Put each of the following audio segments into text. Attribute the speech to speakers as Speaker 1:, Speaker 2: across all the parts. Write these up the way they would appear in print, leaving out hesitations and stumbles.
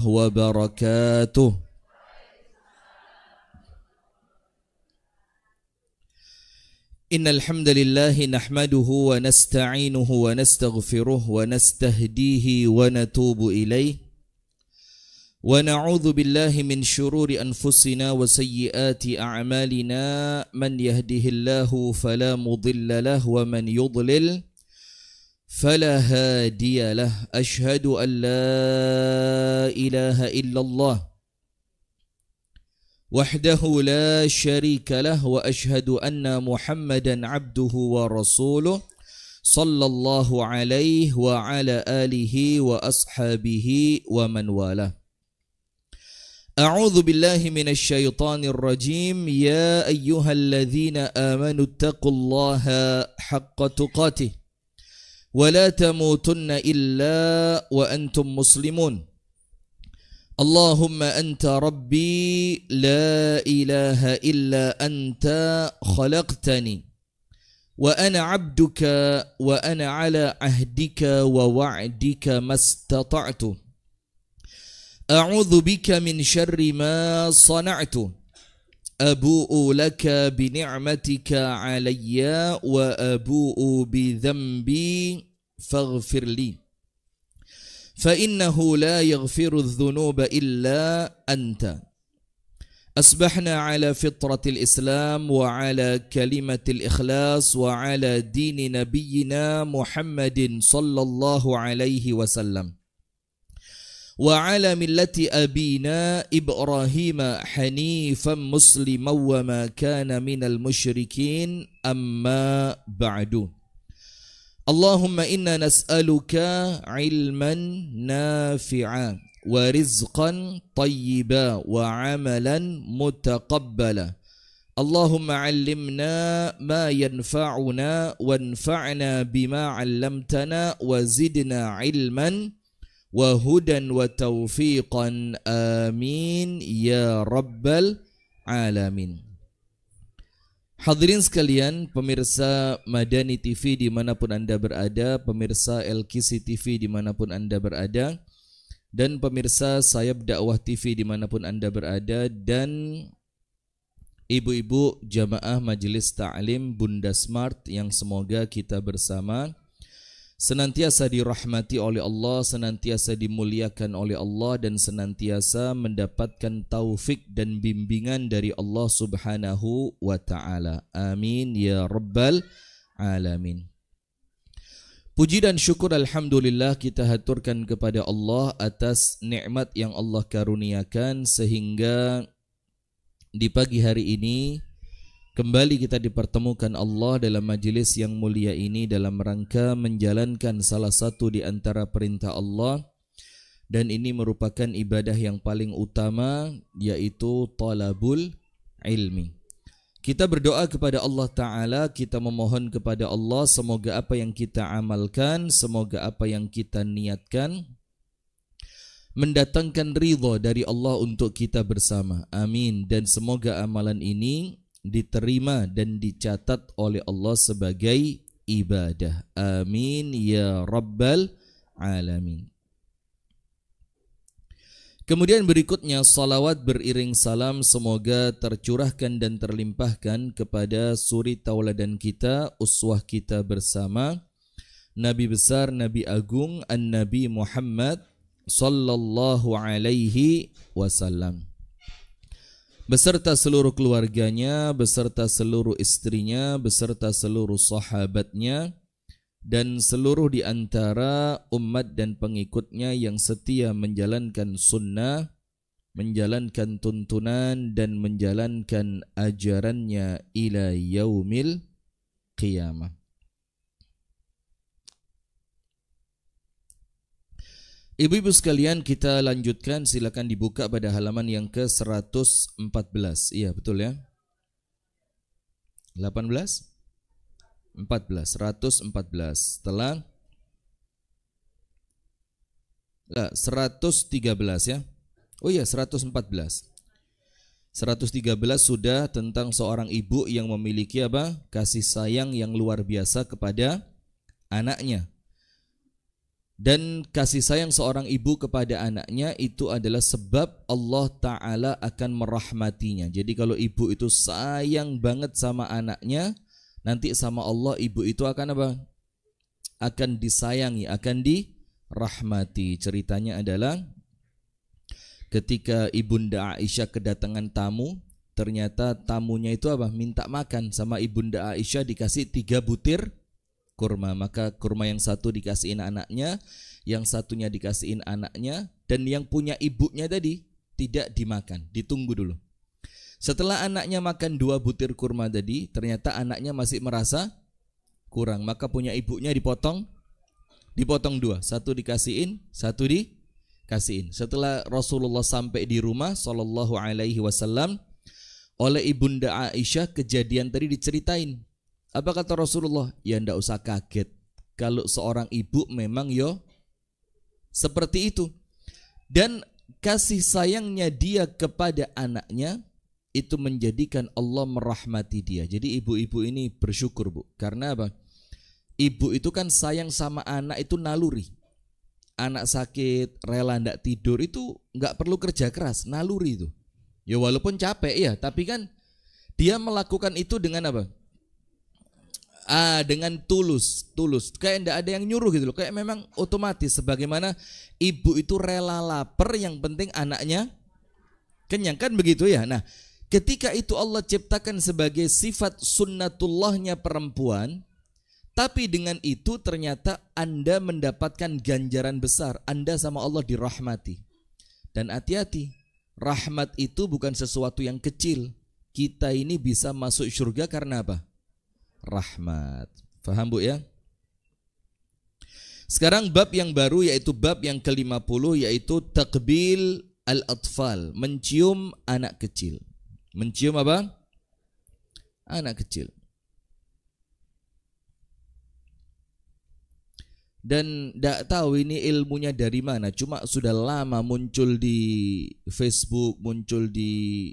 Speaker 1: وبركاته. إن الحمد لله نحمده ونستعينه ونستغفره ونستهديه ونتوب إليه ونعوذ بالله من شرور أنفسنا وسيئات أعمالنا من يهده الله فلا مضل له ومن يضلل فلا هادي له أشهد أن لا إله إلا الله وحده لا شريك له وأشهد أن محمدا عبده ورسوله صلى الله عليه وعلى آله وأصحابه ومن والاه. أعوذ بالله من الشيطان الرجيم. يا أيها الذين آمنوا اتقوا الله حق تقاته ولا تموتن إلا وأنتم مسلمون. اللهم أنت ربي لا إله إلا أنت خلقتني وأنا عبدك وأنا على عهدك ووعدك ما استطعت أعوذ بك من شر ما صنعت أبوء لك بنعمتك علي وأبوء بذنبي فاغفر لي فإنه لا يغفر الذنوب إلا أنت. أصبحنا على فطرة الإسلام وعلى كلمة الإخلاص وعلى دين نبينا محمد صلى الله عليه وسلم وعلى ملة أبينا إبراهيم حنيفا مسلما وما كان من المشركين. أما بعد. اللهم إنا نسألك علما نافعا ورزقا طيبا وعملا متقبلا. اللهم علمنا ما ينفعنا وانفعنا بما علمتنا وزدنا علما وهدى وتوفيقا. آمين يا رب العالمين. Hadirin sekalian, pemirsa Madani TV dimanapun Anda berada, pemirsa LKC TV dimanapun Anda berada, dan pemirsa Sayap Dakwah TV dimanapun Anda berada, dan ibu-ibu jamaah Majelis Ta'lim Bunda Smart yang semoga kita bersama senantiasa dirahmati oleh Allah, senantiasa dimuliakan oleh Allah, dan senantiasa mendapatkan taufik dan bimbingan dari Allah Subhanahu wa ta'ala. Amin ya rabbal alamin. Puji dan syukur alhamdulillah kita haturkan kepada Allah atas nikmat yang Allah karuniakan sehingga di pagi hari ini kembali kita dipertemukan Allah dalam majelis yang mulia ini dalam rangka menjalankan salah satu di antara perintah Allah, dan ini merupakan ibadah yang paling utama, yaitu talabul ilmi. Kita berdoa kepada Allah Ta'ala, kita memohon kepada Allah semoga apa yang kita amalkan, semoga apa yang kita niatkan mendatangkan ridha dari Allah untuk kita bersama. Amin. Dan semoga amalan ini diterima dan dicatat oleh Allah sebagai ibadah. Amin ya rabbal alamin. Kemudian berikutnya salawat beriring salam semoga tercurahkan dan terlimpahkan kepada suri tauladan kita, uswah kita bersama, Nabi besar, Nabi agung, An-Nabi Muhammad sallallahu alaihi wasallam, beserta seluruh keluarganya, beserta seluruh istrinya, beserta seluruh sahabatnya, dan seluruh di antara umat dan pengikutnya yang setia menjalankan sunnah, menjalankan tuntunan, dan menjalankan ajarannya ila yaumil qiyamah. Ibu-ibu sekalian, kita lanjutkan, silakan dibuka pada halaman yang ke-114. Iya, betul ya? 18? 14, 114. Setelah 113 ya. Oh iya, 114. 113 sudah tentang seorang ibu yang memiliki kasih sayang yang luar biasa kepada anaknya. Dan kasih sayang seorang ibu kepada anaknya itu adalah sebab Allah Ta'ala akan merahmatinya. Jadi kalau ibu itu sayang banget sama anaknya, nanti sama Allah ibu itu akan apa? Akan disayangi, akan dirahmati. Ceritanya adalah ketika Ibunda Aisyah kedatangan tamu, ternyata tamunya itu apa? Minta makan, sama Ibunda Aisyah dikasih 3 butir kurma. Maka kurma yang satu dikasihin anaknya, yang satunya dikasihin anaknya, dan yang punya ibunya tadi tidak dimakan, ditunggu dulu. Setelah anaknya makan 2 butir kurma tadi, ternyata anaknya masih merasa kurang, maka punya ibunya dipotong 2, satu dikasihin, satu dikasihin. Setelah Rasulullah sampai di rumah sallallahu alaihi wasallam, oleh Ibunda Aisyah kejadian tadi diceritain. Apa kata Rasulullah? Ya ndak usah kaget, kalau seorang ibu memang seperti itu. Dan kasih sayangnya dia kepada anaknya itu menjadikan Allah merahmati dia. Jadi ibu-ibu ini bersyukur, Bu. Karena apa? Ibu itu kan sayang sama anak itu naluri. Anak sakit, rela ndak tidur itu nggak perlu kerja keras, naluri itu. Ya walaupun capek ya, tapi kan dia melakukan itu dengan apa? Dengan tulus. Kayak ndak ada yang nyuruh gitu loh. Kayak memang otomatis, sebagaimana ibu itu rela lapar, yang penting anaknya kenyang, kan begitu ya. Nah, ketika itu Allah ciptakan sebagai sifat sunnatullahnya perempuan, tapi dengan itu ternyata Anda mendapatkan ganjaran besar. Anda sama Allah dirahmati. Dan hati-hati, rahmat itu bukan sesuatu yang kecil. Kita ini bisa masuk surga karena apa? Rahmat. Faham, Bu, ya? Sekarang bab yang baru, yaitu bab yang ke-50, yaitu takbil al-atfal, mencium anak kecil. Mencium apa? Anak kecil. Dan tidak tahu ini ilmunya dari mana, cuma sudah lama muncul di Facebook, muncul di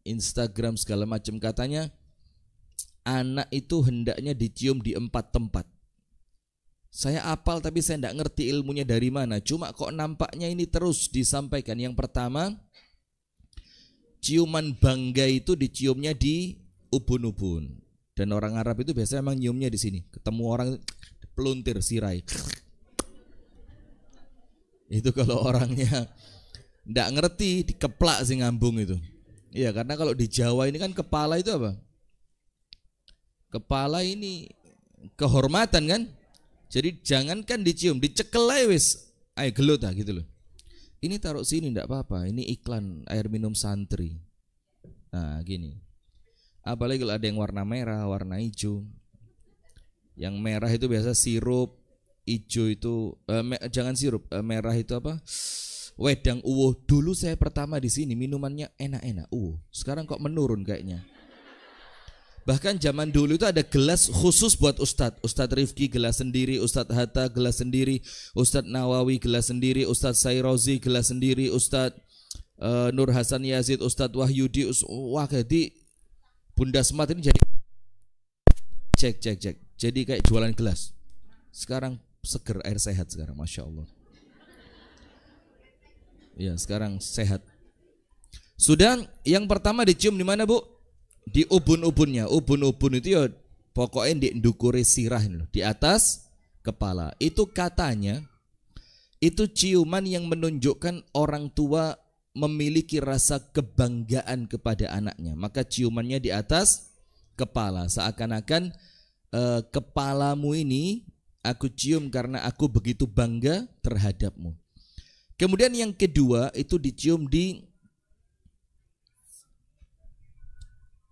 Speaker 1: Instagram segala macam. Katanya anak itu hendaknya dicium di 4 tempat. Saya apal tapi saya tidak ngerti ilmunya dari mana, cuma kok nampaknya ini terus disampaikan. Yang pertama, ciuman bangga itu diciumnya di ubun-ubun. Dan orang Arab itu biasanya memang nyiumnya di sini. Ketemu orang peluntir sirai. Itu kalau orangnya ndak ngerti, dikeplak sih ngambung itu. Iya, karena kalau di Jawa ini kan kepala itu apa? Kepala ini kehormatan kan? Jadi jangankan dicium, dicekel aja wis. Ayo gelut lah gitu loh. Ini taruh sini ndak apa-apa. Ini iklan air minum santri. Nah, gini. Apalagi kalau ada yang warna merah, warna hijau. Yang merah itu biasa sirup, hijau itu jangan sirup, merah itu apa? Wedang uwo. Dulu saya pertama di sini minumannya enak-enak. Sekarang kok menurun kayaknya. Bahkan zaman dulu itu ada gelas khusus buat Ustadz. Ustadz Rifki gelas sendiri, Ustadz Hatta gelas sendiri, Ustadz Nawawi gelas sendiri, Ustadz Sayrozi gelas sendiri, Ustadz Nur Hasan Yazid, Ustadz Wahyudi. Wah, jadi Bunda Smart ini jadi cek. Jadi kayak jualan gelas. Sekarang seger, air sehat sekarang, Masya Allah. Ya, sekarang sehat. Sudah, yang pertama dicium di mana, Bu? Di ubun-ubunnya. Ubun-ubun itu ya pokoknya di ndukure sirah loh, di atas kepala. Itu katanya itu ciuman yang menunjukkan orang tua memiliki rasa kebanggaan kepada anaknya. Maka ciumannya di atas kepala, seakan-akan kepalamu ini aku cium karena aku begitu bangga terhadapmu. Kemudian yang kedua itu dicium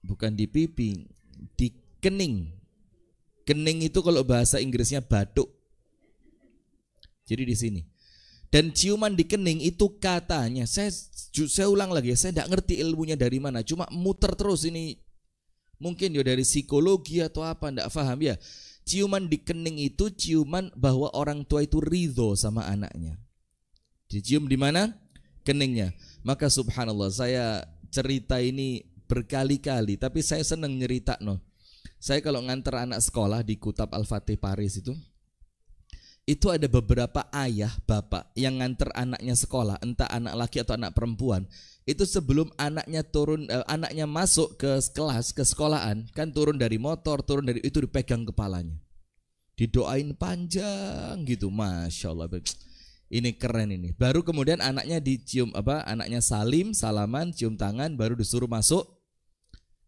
Speaker 1: bukan di pipi, di kening. Kening itu kalau bahasa Inggrisnya batuk. Jadi di sini. Dan ciuman di kening itu katanya, saya ulang lagi ya, saya tidak ngerti ilmunya dari mana, cuma muter terus ini. Mungkin ya dari psikologi atau apa, tidak paham ya. Ciuman di kening itu ciuman bahwa orang tua itu ridho sama anaknya. Dicium di mana? Keningnya. Maka subhanallah, saya cerita ini berkali-kali, tapi saya senang nyerita no. Saya kalau nganter anak sekolah di Kutab Al-Fatih Paris itu ada beberapa ayah bapak yang nganter anaknya sekolah, entah anak laki atau anak perempuan. Itu sebelum anaknya anaknya masuk ke kelas, ke sekolahan, kan turun dari motor, turun dari itu dipegang kepalanya, didoain panjang gitu, masya Allah. Ini keren ini. Baru kemudian anaknya dicium anaknya salaman, cium tangan, baru disuruh masuk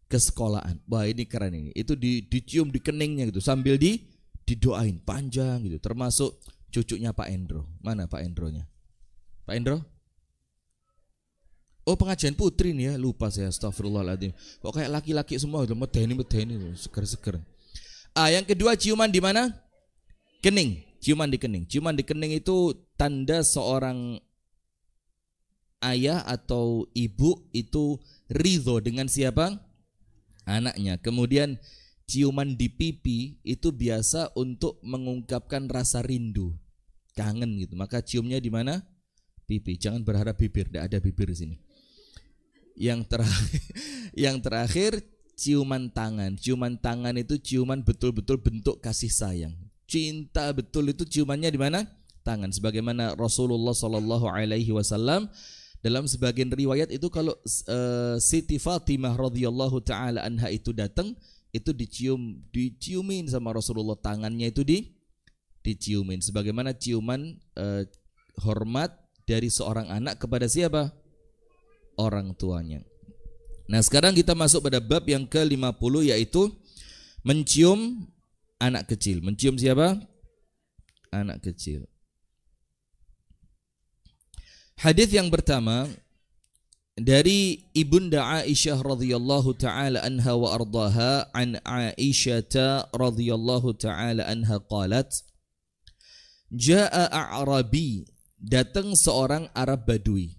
Speaker 1: ke sekolahan. Wah ini keren ini. Itu dicium di keningnya gitu sambil didoain panjang gitu. Termasuk cucunya Pak Endro. Mana Pak Endronya? Pak Endro? Oh pengajian putri nih ya, lupa saya, astagfirullahaladzim. Kok kayak laki-laki semua udah medeni seger-seger. Yang kedua ciuman di mana? Kening, ciuman di kening. Ciuman di kening itu tanda seorang ayah atau ibu itu ridho dengan siapa? Anaknya. Kemudian ciuman di pipi itu biasa untuk mengungkapkan rasa rindu, kangen gitu. Maka ciumnya di mana? Pipi. Jangan berharap bibir, tidak ada bibir di sini. Yang terakhir ciuman tangan. Ciuman tangan itu ciuman betul-betul bentuk kasih sayang. Cinta betul itu ciumannya di mana? Tangan. Sebagaimana Rasulullah Shallallahu Alaihi Wasallam dalam sebagian riwayat itu kalau Siti Fatimah radhiyallahu taala anha itu datang, itu diciumin sama Rasulullah, tangannya itu diciumin. Sebagaimana ciuman hormat dari seorang anak kepada siapa? Orang tuanya. Nah sekarang kita masuk pada bab yang ke-50, yaitu mencium anak kecil. Mencium siapa? Anak kecil. Hadis yang pertama dari Ibunda Aisyah radhiyallahu taala anha wa ardaha, an Aisyah radhiyallahu taala anha qalat, jaa a'rabi, datang seorang Arab Badui,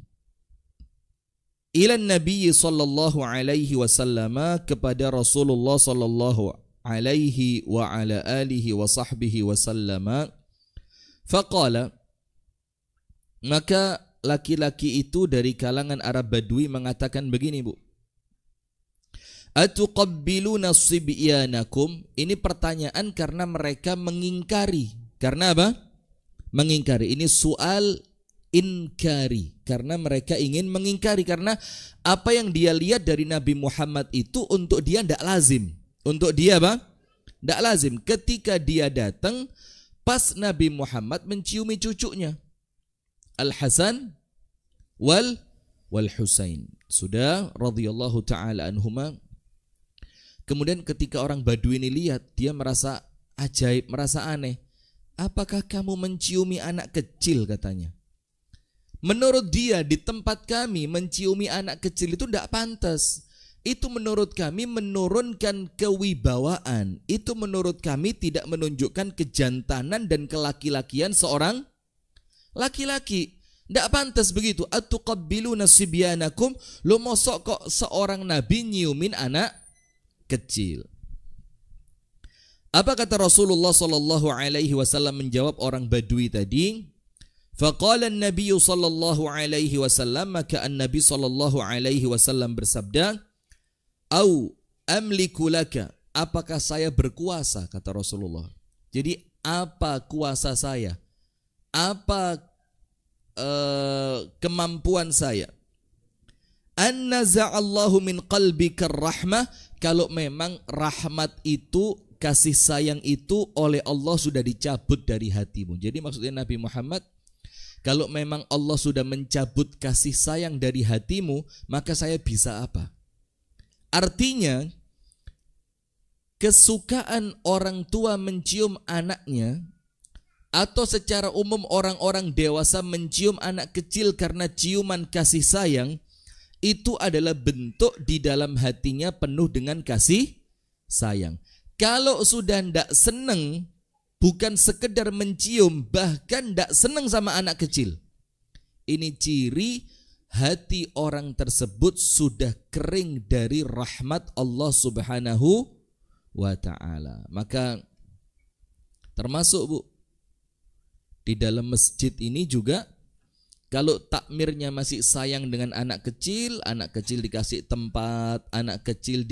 Speaker 1: ila Nabi sallallahu alaihi wasallam, kepada Rasulullah sallallahu alaihi wa ala alihi wa sahbihi wasallam. Faqala, maka laki-laki itu dari kalangan Arab Badui mengatakan begini, Bu. Atuqabbiluna sibyanakum? Ini pertanyaan karena mereka mengingkari. Karena apa? Mengingkari. Ini soal inkari, karena mereka ingin mengingkari, karena apa yang dia lihat dari Nabi Muhammad itu untuk dia tidak lazim. Untuk dia apa? Tidak lazim. Ketika dia datang pas Nabi Muhammad menciumi cucunya Al-Hasan wal Husain, sudah radhiyallahu taala anhuma. Kemudian ketika orang Badui ini lihat, dia merasa ajaib, merasa aneh. Apakah kamu menciumi anak kecil, katanya. Menurut dia di tempat kami menciumi anak kecil itu tidak pantas. Itu menurut kami menurunkan kewibawaan. Itu menurut kami tidak menunjukkan kejantanan dan kelaki-lakian seorang laki-laki. Tidak pantas begitu. Atuqabbiluna sibyanakum? Lo mosok kok seorang nabi nyiumin anak kecil? Apa kata Rasulullah sallallahu alaihi wasallam menjawab orang Badui tadi? Faqala an-nabiy sallallahu alaihi wasallam, maka an-nabi sallallahu alaihi wasallam bersabda, "Au amliku laka?" Apakah saya berkuasa, kata Rasulullah. Jadi apa kuasa saya? Apa kemampuan saya? An naza'allahu min qalbika rahmah, kalau memang rahmat itu, kasih sayang itu oleh Allah sudah dicabut dari hatimu. Jadi maksudnya Nabi Muhammad, kalau memang Allah sudah mencabut kasih sayang dari hatimu, maka saya bisa apa? Artinya, kesukaan orang tua mencium anaknya, atau secara umum orang-orang dewasa mencium anak kecil karena ciuman kasih sayang, itu adalah bentuk di dalam hatinya penuh dengan kasih sayang. Kalau sudah tidak senang, bukan sekedar mencium, bahkan tidak senang sama anak kecil, ini ciri hati orang tersebut sudah kering dari rahmat Allah subhanahu wa ta'ala. Maka termasuk, Bu, di dalam masjid ini juga, kalau takmirnya masih sayang dengan anak kecil dikasih tempat, anak kecil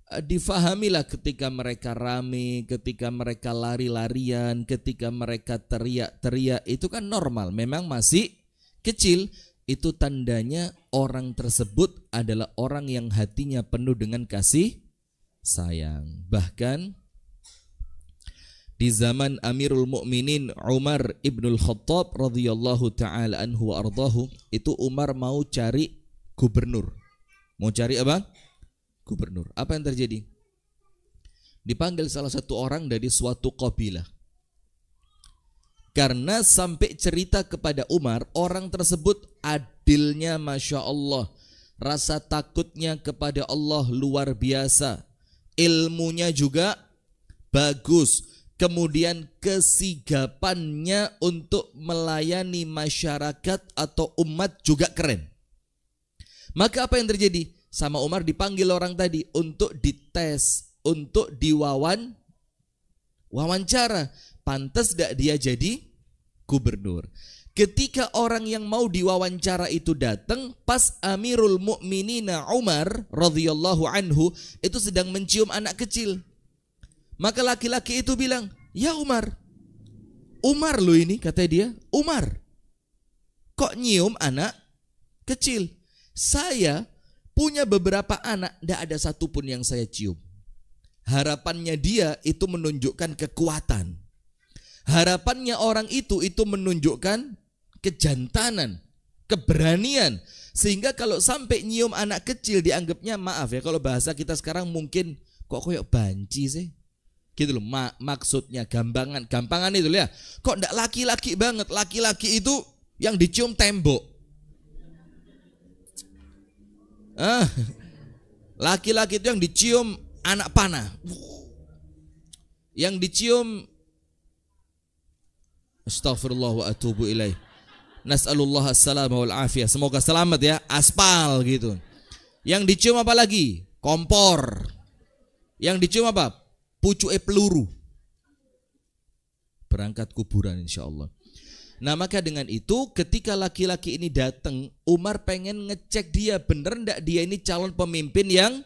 Speaker 1: difahamilah ketika mereka rame, ketika mereka lari-larian, ketika mereka teriak-teriak, itu kan normal, memang masih kecil. Itu tandanya orang tersebut adalah orang yang hatinya penuh dengan kasih sayang. Bahkan di zaman Amirul Mukminin Umar ibnul Khattab radhiyallahu taala anhu wa ardahu, itu Umar mau cari gubernur. Mau cari apa? Gubernur. Apa yang terjadi? Dipanggil salah satu orang dari suatu kabilah. Karena sampai cerita kepada Umar, orang tersebut adilnya Masya Allah, rasa takutnya kepada Allah luar biasa, ilmunya juga bagus, kemudian kesigapannya untuk melayani masyarakat atau umat juga keren. Maka apa yang terjadi? Sama Umar dipanggil orang tadi untuk dites, untuk wawancara. Pantas tidak dia jadi gubernur. Ketika orang yang mau diwawancara itu datang, pas Amirul Mukminin Umar radhiyallahu anhu itu sedang mencium anak kecil. Maka laki-laki itu bilang, "Ya Umar, Umar lo ini," kata dia, "Umar, kok nyium anak kecil? Saya punya beberapa anak, tidak ada satupun yang saya cium." Harapannya dia itu menunjukkan kekuatan. Harapannya orang itu menunjukkan kejantanan, keberanian. Sehingga kalau sampai nyium anak kecil dianggapnya, maaf ya, kalau bahasa kita sekarang mungkin kok koyok banci sih. Gitu loh, maksudnya gampangan itu ya. Kok ndak laki-laki banget? Laki-laki itu yang dicium tembok. Laki-laki itu yang dicium anak panah. Yang dicium, astaghfirullah wa atubu ilaih, nas'alullah as-salama wal afiyah, semoga selamat ya, aspal gitu. Yang dicium apa lagi? Kompor. Yang dicium apa? Pucuke peluru. Berangkat kuburan insyaallah. Nah maka dengan itu ketika laki-laki ini datang, Umar pengen ngecek dia bener ndak dia ini calon pemimpin yang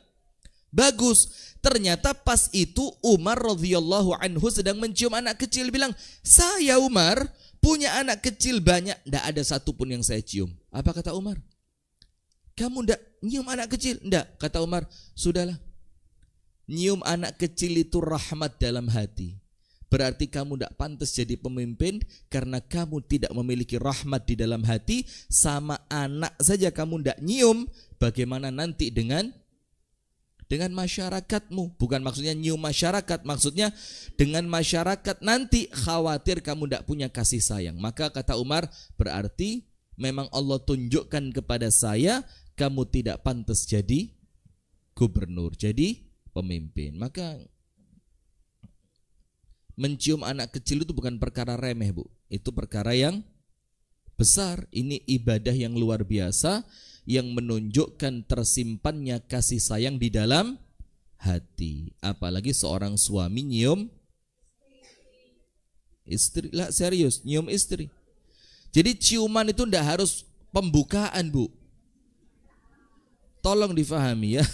Speaker 1: bagus. Ternyata pas itu Umar radhiyallahu anhu sedang mencium anak kecil, bilang, "Saya Umar punya anak kecil banyak, ndak ada satupun yang saya cium." Apa kata Umar? "Kamu ndak nyium anak kecil?" "Ndak." Kata Umar, "Sudahlah. Nyium anak kecil itu rahmat dalam hati. Berarti kamu tidak pantas jadi pemimpin karena kamu tidak memiliki rahmat di dalam hati. Sama anak saja kamu tidak nyium, bagaimana nanti dengan masyarakatmu?" Bukan maksudnya nyium masyarakat, maksudnya dengan masyarakat nanti khawatir kamu tidak punya kasih sayang. Maka kata Umar, berarti memang Allah tunjukkan kepada saya kamu tidak pantas jadi gubernur, jadi pemimpin. Maka mencium anak kecil itu bukan perkara remeh, Bu. Itu perkara yang besar. Ini ibadah yang luar biasa yang menunjukkan tersimpannya kasih sayang di dalam hati. Apalagi seorang suami nyium istri. Lah serius, nyium istri. Jadi ciuman itu ndak harus pembukaan, Bu. Tolong difahami ya.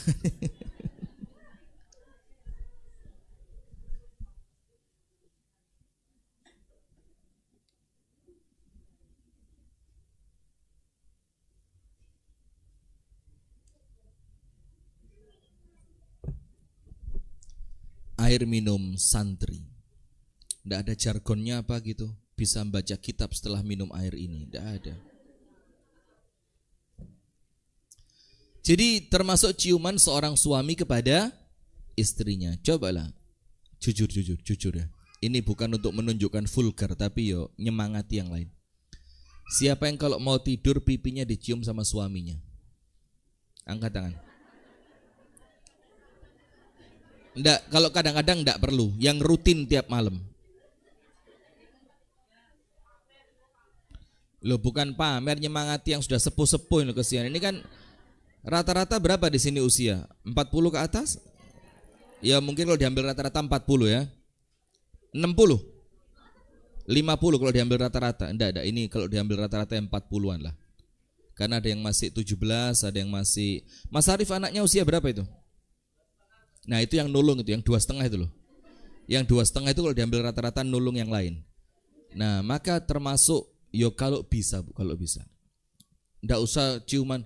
Speaker 1: Air minum santri. Tidak ada jargonnya apa gitu. Bisa membaca kitab setelah minum air ini. Tidak ada. Jadi termasuk ciuman seorang suami kepada istrinya. Cobalah. Jujur ya. Ini bukan untuk menunjukkan vulgar, tapi yo nyemangati yang lain. Siapa yang kalau mau tidur pipinya dicium sama suaminya? Angkat tangan. Enggak, kalau kadang-kadang enggak perlu, yang rutin tiap malam. Loh bukan pamer, nyemangati yang sudah sepuh-sepuh ini kesian. Ini kan rata-rata berapa di sini usia? 40 ke atas? Ya mungkin kalau diambil rata-rata 40 ya. 60? 50 kalau diambil rata-rata. Enggak, ini kalau diambil rata-rata 40-an lah. Karena ada yang masih 17, ada yang masih. Mas Arif anaknya usia berapa itu? Nah itu yang nulung itu, yang 2,5 itu loh. Yang 2,5 itu kalau diambil rata-rata nulung yang lain. Nah maka termasuk yo kalau bisa Bu, kalau bisa. Ndak usah ciuman,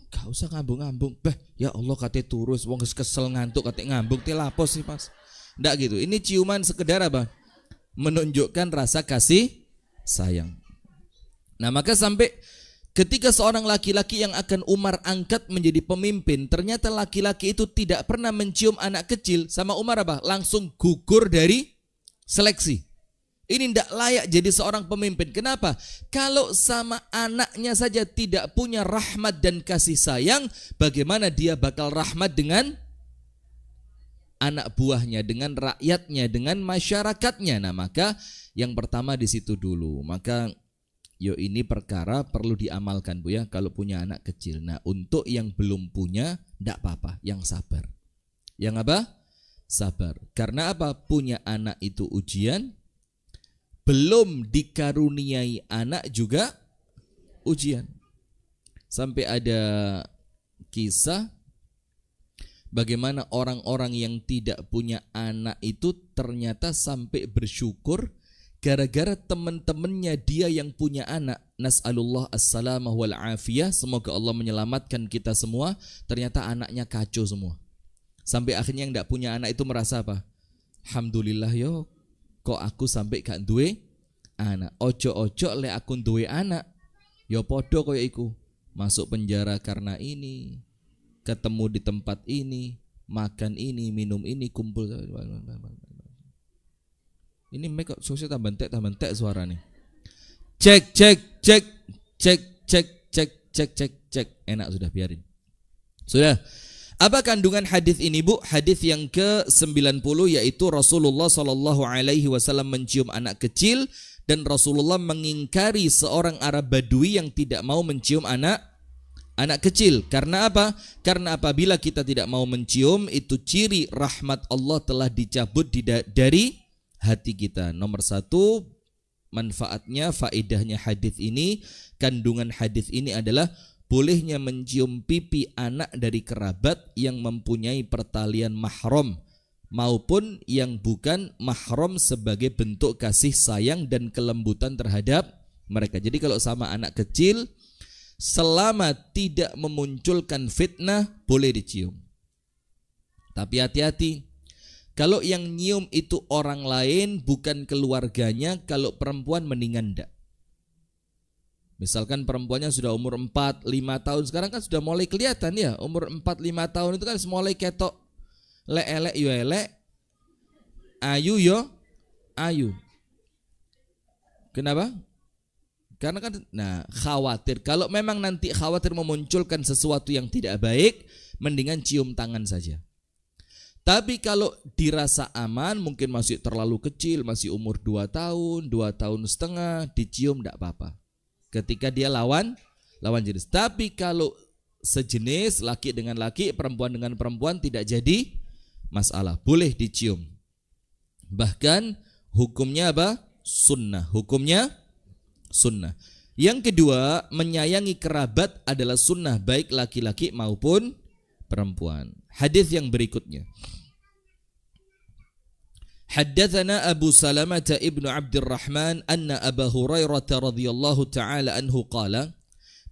Speaker 1: gak usah ngambung-ngambung. Ya Allah kate turus, wong kesel ngantuk kate ngambung telapos sih Mas. Ndak gitu. Ini ciuman sekedar apa? Menunjukkan rasa kasih sayang. Nah maka sampai ketika seorang laki-laki yang akan Umar angkat menjadi pemimpin, ternyata laki-laki itu tidak pernah mencium anak kecil, sama Umar apa? Langsung gugur dari seleksi. Ini tidak layak jadi seorang pemimpin. Kenapa? Kalau sama anaknya saja tidak punya rahmat dan kasih sayang, bagaimana dia bakal rahmat dengan anak buahnya, dengan rakyatnya, dengan masyarakatnya? Nah maka yang pertama di situ dulu. Maka ini perkara perlu diamalkan Bu ya, kalau punya anak kecil. Nah untuk yang belum punya tidak apa-apa, yang sabar. Yang apa? Sabar. Karena apa? Punya anak itu ujian, belum dikaruniai anak juga ujian. Sampai ada kisah bagaimana orang-orang yang tidak punya anak itu ternyata sampai bersyukur gara-gara teman-temannya dia yang punya anak. Nas'alullah as-salamah wal afiyah, semoga Allah menyelamatkan kita semua. Ternyata anaknya kacau semua. Sampai akhirnya yang tidak punya anak itu merasa apa? Alhamdulillah yo, kok aku sampai gak duwe anak. Ojo-ojo le aku duwe anak, yo podo koyo iku. Masuk penjara karena ini, ketemu di tempat ini, makan ini, minum ini, kumpul. Ini make kok sosial tambah entek suara nih. Cek. Enak sudah, biarin. Sudah. Apa kandungan hadis ini Bu? Hadis yang ke-90 yaitu Rasulullah SAW mencium anak kecil dan Rasulullah mengingkari seorang Arab Badui yang tidak mau mencium anak kecil. Karena apa? Karena apabila kita tidak mau mencium, itu ciri rahmat Allah telah dicabut dari hati kita. Nomor 1, manfaatnya, faedahnya hadis ini, kandungan hadis ini adalah bolehnya mencium pipi anak dari kerabat yang mempunyai pertalian mahram maupun yang bukan mahram sebagai bentuk kasih sayang dan kelembutan terhadap mereka. Jadi kalau sama anak kecil, selama tidak memunculkan fitnah, boleh dicium. Tapi hati-hati, kalau yang nyium itu orang lain bukan keluarganya, kalau perempuan mendingan enggak. Misalkan perempuannya sudah umur 4-5 tahun, sekarang kan sudah mulai kelihatan ya, umur 4-5 tahun itu kan mulai ketok elek yo elek, ayu yo ayu. Kenapa? Karena kan khawatir, kalau memang nanti khawatir memunculkan sesuatu yang tidak baik, mendingan cium tangan saja. Tapi kalau dirasa aman, mungkin masih terlalu kecil, masih umur 2 tahun, 2,5 tahun, dicium tidak apa-apa. Ketika dia lawan jenis. Tapi kalau sejenis, laki dengan laki, perempuan dengan perempuan, tidak jadi masalah, boleh dicium. Bahkan hukumnya apa? Sunnah. Hukumnya sunnah. Yang kedua, menyayangi kerabat adalah sunnah, baik laki-laki maupun perempuan. Hadis yang berikutnya. Haddatsana Abu Salamah ibnu Abdurrahman anna Abu Hurairah radhiyallahu taala anhu qala,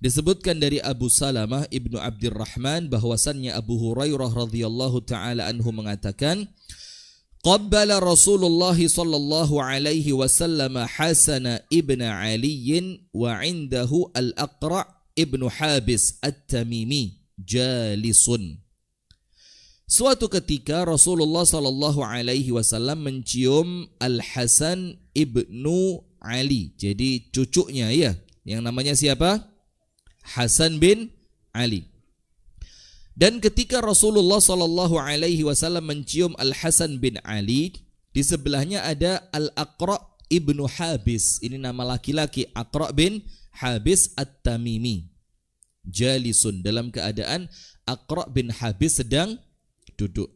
Speaker 1: disebutkan dari Abu Salamah ibnu Abdurrahman bahwasannya Abu Hurairah radhiyallahu taala anhu mengatakan, qabbala Rasulullah sallallahu alaihi wasallam Hasan ibn Ali wa indahu al-Aqra' ibnu Habis at-Tamimi jalisun. Suatu ketika Rasulullah sallallahu alaihi wasallam mencium Al-Hasan ibnu Ali. Jadi cucunya ya, yang namanya siapa? Hasan bin Ali. Dan ketika Rasulullah sallallahu alaihi wasallam mencium Al-Hasan bin Ali, di sebelahnya ada Al-Aqra' ibnu Habis. Ini nama laki-laki, Aqra' bin Habis at-Tamimi. Jalisun, dalam keadaan Aqra' bin Habis sedang duduk.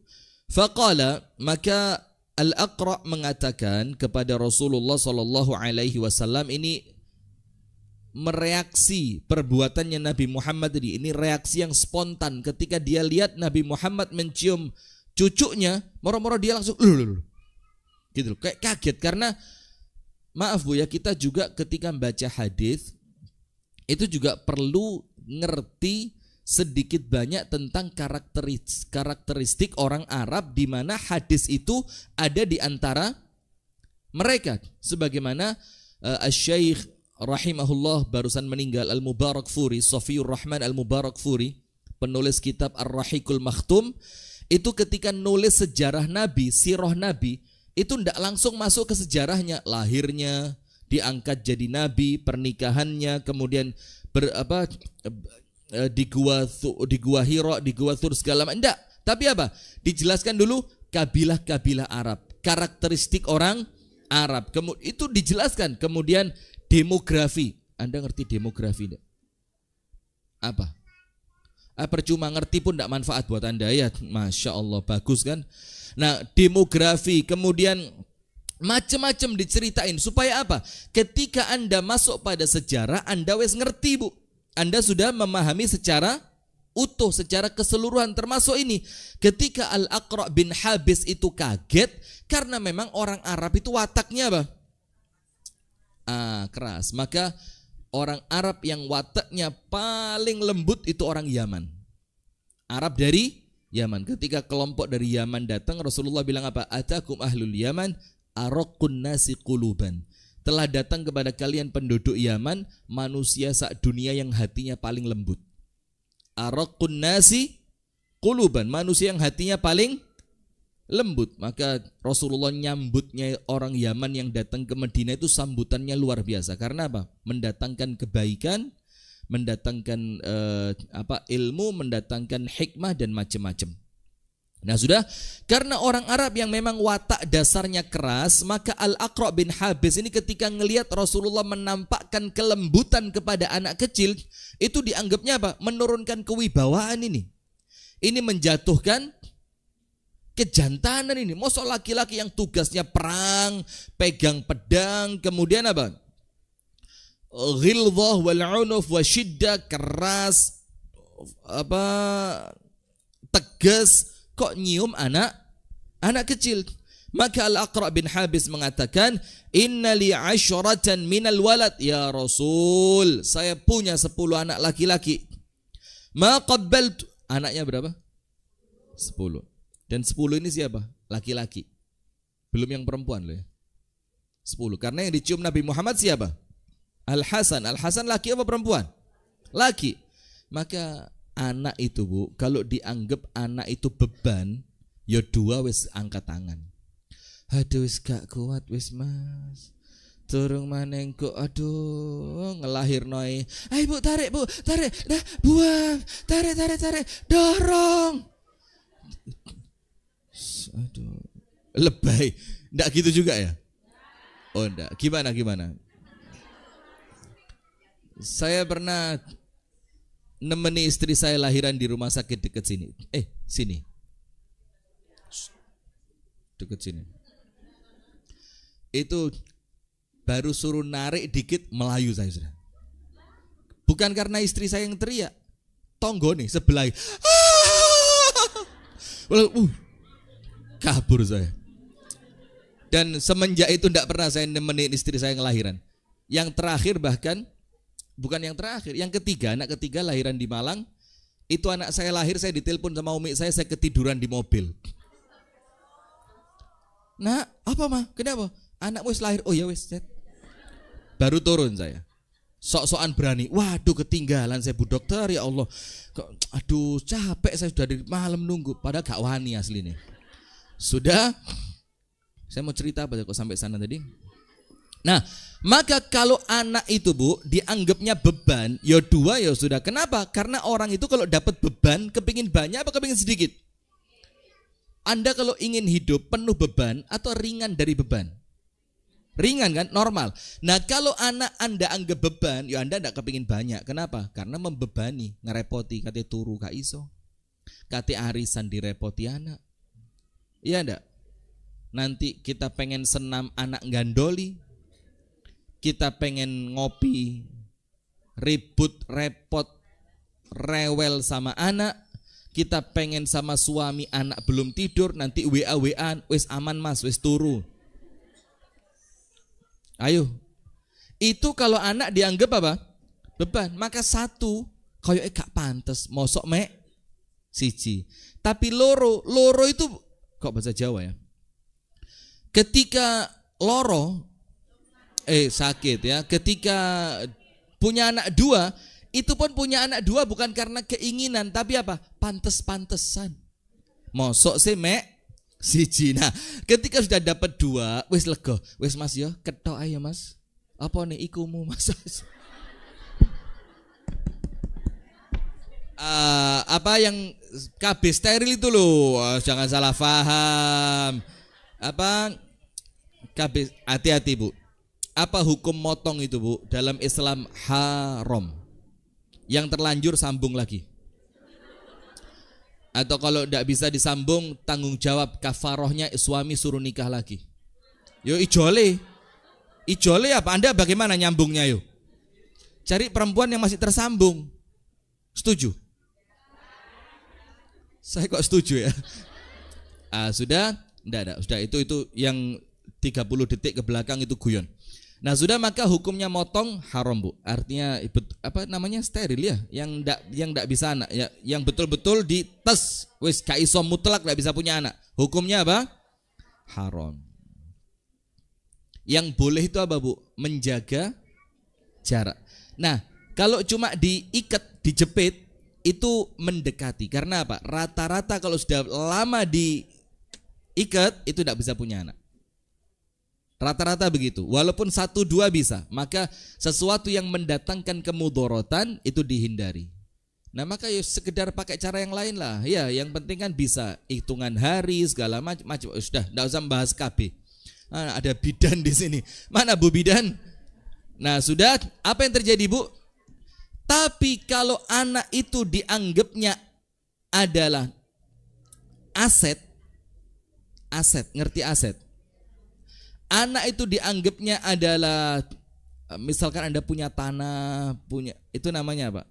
Speaker 1: Faqala, maka Al-Aqra' mengatakan kepada Rasulullah sallallahu alaihi wasallam, ini mereaksi perbuatannya Nabi Muhammad tadi. Ini reaksi yang spontan ketika dia lihat Nabi Muhammad mencium cucunya, moro-moro dia langsung loh. Gitu loh, kayak kaget karena maaf Bu ya, kita juga ketika membaca hadis itu juga perlu ngerti sedikit banyak tentang karakteristik orang Arab di mana hadis itu ada di antara mereka. Sebagaimana Asy-Syaikh rahimahullah barusan meninggal, Al-Mubarakfuri, Safiyur Rahman Al-Mubarakfuri, penulis kitab Ar-Rahiqul Makhtum, itu ketika nulis sejarah Nabi, sirah Nabi, itu tidak langsung masuk ke sejarahnya, lahirnya, diangkat jadi nabi, pernikahannya, kemudian di gua Hira, di gua Thur segala macam. Enggak, tapi apa? Dijelaskan dulu kabilah-kabilah Arab, karakteristik orang Arab. Itu dijelaskan. Kemudian demografi. Anda ngerti demografi enggak? Apa? Percuma ngerti pun enggak manfaat buat Anda ya. Masya Allah, bagus kan? Nah, demografi, kemudian macam-macam diceritain supaya apa? Ketika Anda masuk pada sejarah, Anda wes ngerti Bu. Anda sudah memahami secara utuh, secara keseluruhan, termasuk ini. Ketika Al-Aqra' bin Habis itu kaget karena memang orang Arab itu wataknya apa? Keras. Maka orang Arab yang wataknya paling lembut itu orang Yaman. Arab dari Yaman. Ketika kelompok dari Yaman datang, Rasulullah bilang apa? Atakum ahlul Yaman araqqun nasi quluban. Telah datang kepada kalian penduduk Yaman manusia sak dunia yang hatinya paling lembut. Araqqun nasi quluban, manusia yang hatinya paling lembut. Maka Rasulullah nyambutnya orang Yaman yang datang ke Madinah itu sambutannya luar biasa. Karena apa? Mendatangkan kebaikan, mendatangkan ilmu, mendatangkan hikmah dan macam-macam. Nah sudah, karena orang Arab yang memang watak dasarnya keras, maka Al-Aqra' bin Habis ini ketika ngelihat Rasulullah menampakkan kelembutan kepada anak kecil, itu dianggapnya apa? Menurunkan kewibawaan ini. Ini menjatuhkan kejantanan ini. Masa laki-laki yang tugasnya perang, pegang pedang, kemudian apa? Ghilzah wal 'unuf wa syiddah, keras, tegas, kok nyium anak kecil. Maka Al-Aqra' bin Habis mengatakan, inna li 'asyratan minal walad, ya Rasul, saya punya 10 anak laki-laki. Ma qabbaltu, anaknya berapa? 10. Dan 10 ini siapa? Laki-laki, belum yang perempuan loh ya. 10, karena yang dicium Nabi Muhammad siapa? Al-Hasan. Al-Hasan laki apa perempuan? Laki. Maka anak itu Bu, kalau dianggap anak itu beban, ya 2 wis angkat tangan. Aduh wis gak kuat wis Mas. Turung maneng kok, aduh ngelahirnoi. Ayo Bu, tarik Bu, tarik. Dah, buang. Tarik. Dorong. Aduh. Lebay. Nggak gitu juga ya? Oh enggak. Gimana? Saya pernah nemeni istri saya lahiran di rumah sakit dekat sini. Sini. Dekat sini. Itu baru suruh narik dikit melayu saya sudah. Bukan karena istri saya yang teriak. Tonggo nih sebelah. Kabur saya. Dan semenjak itu tidak pernah saya nemenin istri saya ngelahiran. Yang terakhir bahkan, bukan yang terakhir, yang ketiga, anak ketiga lahiran di Malang. Itu anak saya lahir, saya ditelepon sama umi saya ketiduran di mobil. Nah, apa mah? Kenapa? Anak wis lahir. Oh ya wis. Baru turun saya. Sok-sokan berani. Waduh ketinggalan saya Bu Dokter, ya Allah. Aduh capek saya sudah dari malam nunggu. Padahal gak wani asli nih. Sudah. Saya mau cerita apa kok sampai sana tadi? Nah, maka kalau anak itu Bu dianggapnya beban, ya 2 ya sudah. Kenapa? Karena orang itu kalau dapat beban, kepingin banyak apa kepingin sedikit? Anda kalau ingin hidup penuh beban atau ringan dari beban? Ringan kan? Normal. Nah kalau anak Anda anggap beban, ya Anda tidak kepingin banyak. Kenapa? Karena membebani, ngerepoti, kate turu gak iso, kate arisan direpoti anak. Iya enggak? Nanti kita pengen senam anak gandoli, kita pengen ngopi, ribut, repot, rewel sama anak, Kita pengen sama suami, anak belum tidur, nanti WA-WAan, wis aman mas, wis turu. Ayo. Itu kalau anak dianggap apa? Beban. Maka satu, kayak gak pantes, mosok mek siji. Tapi loro itu kok bahasa Jawa ya? Ketika loro sakit ya, ketika punya anak dua, itu pun punya anak dua bukan karena keinginan, tapi apa? Pantes-pantesan. Mosok sih mek siji. Nah, ketika sudah dapat dua, wis lega, wis mas ya, ketok aja mas. Apa nih ikumu mas? Apa yang KB steril itu loh, jangan salah paham. Apa KB, hati-hati bu. Apa hukum motong itu bu? Dalam Islam haram. Yang terlanjur sambung lagi. Atau kalau tidak bisa disambung, tanggung jawab kafarohnya suami suruh nikah lagi. Yo ijole apa? Anda bagaimana nyambungnya yo? Cari perempuan yang masih tersambung. Setuju? Saya kok setuju ya? Sudah? Tidak. Sudah itu yang 30 detik ke belakang itu guyon. Nah sudah, maka hukumnya motong haram bu. Artinya apa namanya, steril ya. Yang ndak bisa anak ya, yang betul-betul dites wis gak iso mutlak ndak bisa punya anak. Hukumnya apa? Haram. Yang boleh itu apa bu? Menjaga jarak. Nah kalau cuma diikat, dijepit, itu mendekati. Karena apa? Rata-rata kalau sudah lama diikat itu tidak bisa punya anak. Rata-rata begitu. Walaupun 1-2 bisa, maka sesuatu yang mendatangkan kemudorotan itu dihindari. Nah maka ya sekedar pakai cara yang lain lah. Ya yang penting kan bisa hitungan hari segala macam. Sudah, tidak usah membahas KB. Ada bidan di sini. Mana Bu bidan? Nah sudah, apa yang terjadi bu? Tapi kalau anak itu dianggapnya adalah aset, ngerti aset? Anak itu dianggapnya adalah, misalkan Anda punya tanah, itu namanya apa?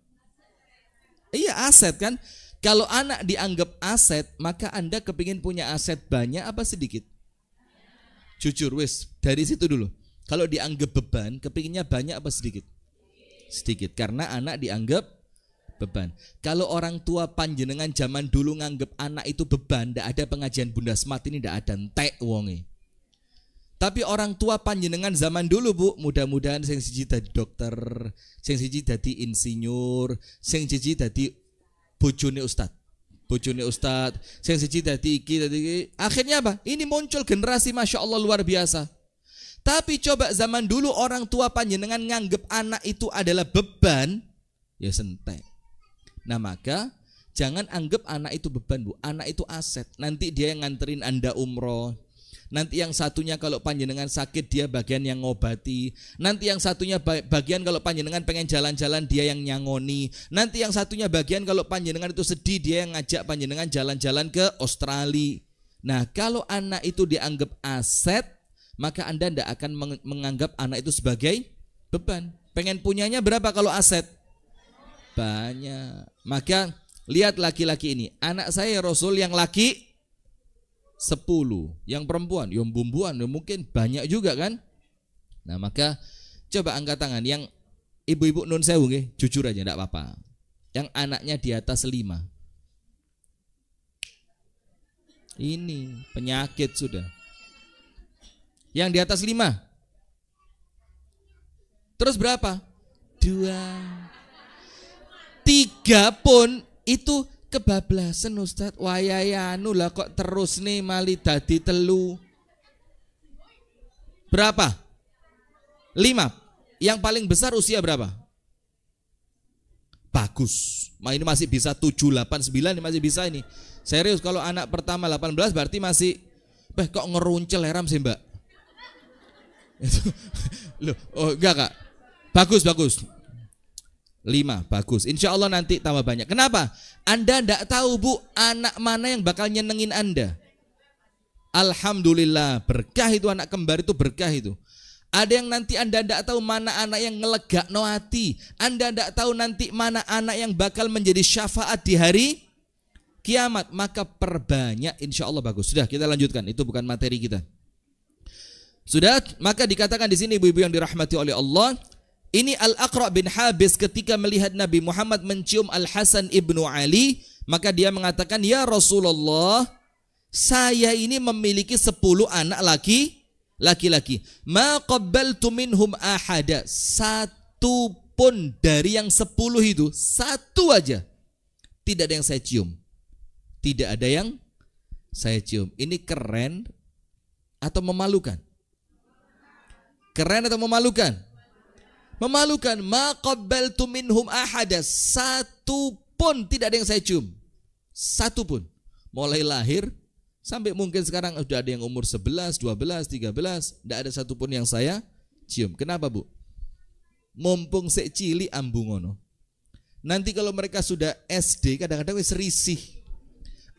Speaker 1: Iya aset kan? Kalau anak dianggap aset, maka Anda kepingin punya aset banyak apa sedikit? Jujur wis, dari situ dulu. Kalau dianggap beban, kepinginnya banyak apa sedikit? Sedikit, karena anak dianggap beban. Kalau orang tua panjenengan zaman dulu nganggap anak itu beban, ndak ada pengajian Bunda Smart ini, ndak ada entek wonge. Tapi orang tua panjenengan zaman dulu bu, mudah-mudahan sing siji dadi dokter, sing siji dadi insinyur, sing siji dadi bojone ustad, sing siji dadi iki. Akhirnya apa? Ini muncul generasi masya Allah luar biasa. Tapi coba zaman dulu orang tua panjenengan nganggep anak itu adalah beban, ya sentek. Nah maka jangan anggap anak itu beban bu, anak itu aset. Nanti dia yang nganterin Anda umroh. Nanti yang satunya kalau panjenengan sakit dia bagian yang ngobati. Nanti yang satunya bagian kalau panjenengan pengen jalan-jalan dia yang nyangoni. Nanti yang satunya bagian kalau panjenengan itu sedih dia yang ngajak panjenengan jalan-jalan ke Australia. Nah kalau anak itu dianggap aset, maka Anda tidak akan menganggap anak itu sebagai beban. Pengen punyanya berapa kalau aset? Banyak. Maka lihat laki-laki ini. Anak saya Rasul yang laki 10, yang perempuan, yang bumbuan, yang mungkin banyak juga kan. Nah maka coba angkat tangan yang ibu-ibu nun sewu nggih, jujur aja enggak apa-apa. Yang anaknya di atas 5. Ini penyakit sudah. Yang di atas 5. Terus berapa? 2. 3 pun itu kebablasan Ustaz. Wayayanu lah kok terus nih mali dadi 3. Berapa? 5. Yang paling besar usia berapa? Bagus. Ini masih bisa 7, 8, 9 ini masih bisa ini. Serius kalau anak pertama 18 berarti masih kok ngeruncel heram sih mbak. Loh, oh enggak kak. Bagus. 5, bagus. Insya Allah nanti tambah banyak. Kenapa? Anda tidak tahu bu, anak mana yang bakal nyenengin Anda. Alhamdulillah, berkah itu anak kembar itu berkah itu. Ada yang nanti Anda tidak tahu mana anak yang ngelegakno hati. Anda tidak tahu nanti mana anak yang bakal menjadi syafaat di hari kiamat, maka perbanyak, insya Allah bagus. Sudah, kita lanjutkan, itu bukan materi kita. Sudah, maka dikatakan di sini ibu-ibu yang dirahmati oleh Allah, ini Al-Aqra' bin Habis ketika melihat Nabi Muhammad mencium Al-Hasan ibnu Ali, maka dia mengatakan, ya Rasulullah, saya ini memiliki 10 anak laki-laki. Ma qabbaltu minhum ahada. Satu pun dari yang 10 itu, satu aja tidak ada yang saya cium. Tidak ada yang saya cium. Ini keren atau memalukan? Keren atau memalukan? Memalukan. Ma qabbaltu minhum ahada. Satu pun tidak ada yang saya cium. Satu pun. Mulai lahir sampai mungkin sekarang sudah ada yang umur 11, 12, 13, tidak ada satupun yang saya cium. Kenapa, Bu? Mumpung sik cili ambungono. Nanti kalau mereka sudah SD kadang-kadang wis risih.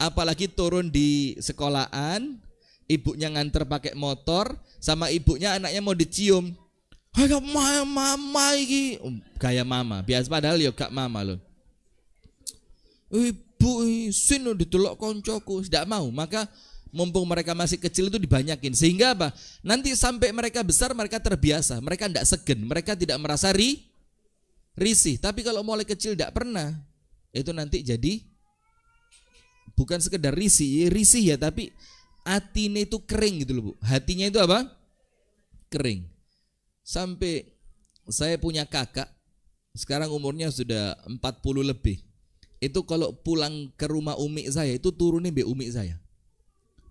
Speaker 1: Apalagi turun di sekolahan, ibunya nganter pakai motor, sama ibunya anaknya mau dicium. Kayak mama iki. Kayak mama, biasa padahal ya gak mama loh. Ibu sin didelok koncoku, tidak mau. Maka mumpung mereka masih kecil itu dibanyakin. Sehingga apa? Nanti sampai mereka besar mereka terbiasa. Mereka tidak segen, mereka tidak merasa risih. Tapi kalau mulai kecil tidak pernah, itu nanti jadi bukan sekedar risih ya, tapi hatinya itu kering gitu loh, Bu. Hatinya itu apa? Kering. Sampai saya punya kakak, sekarang umurnya sudah 40 lebih. Itu kalau pulang ke rumah umi saya itu turunnya be umi saya,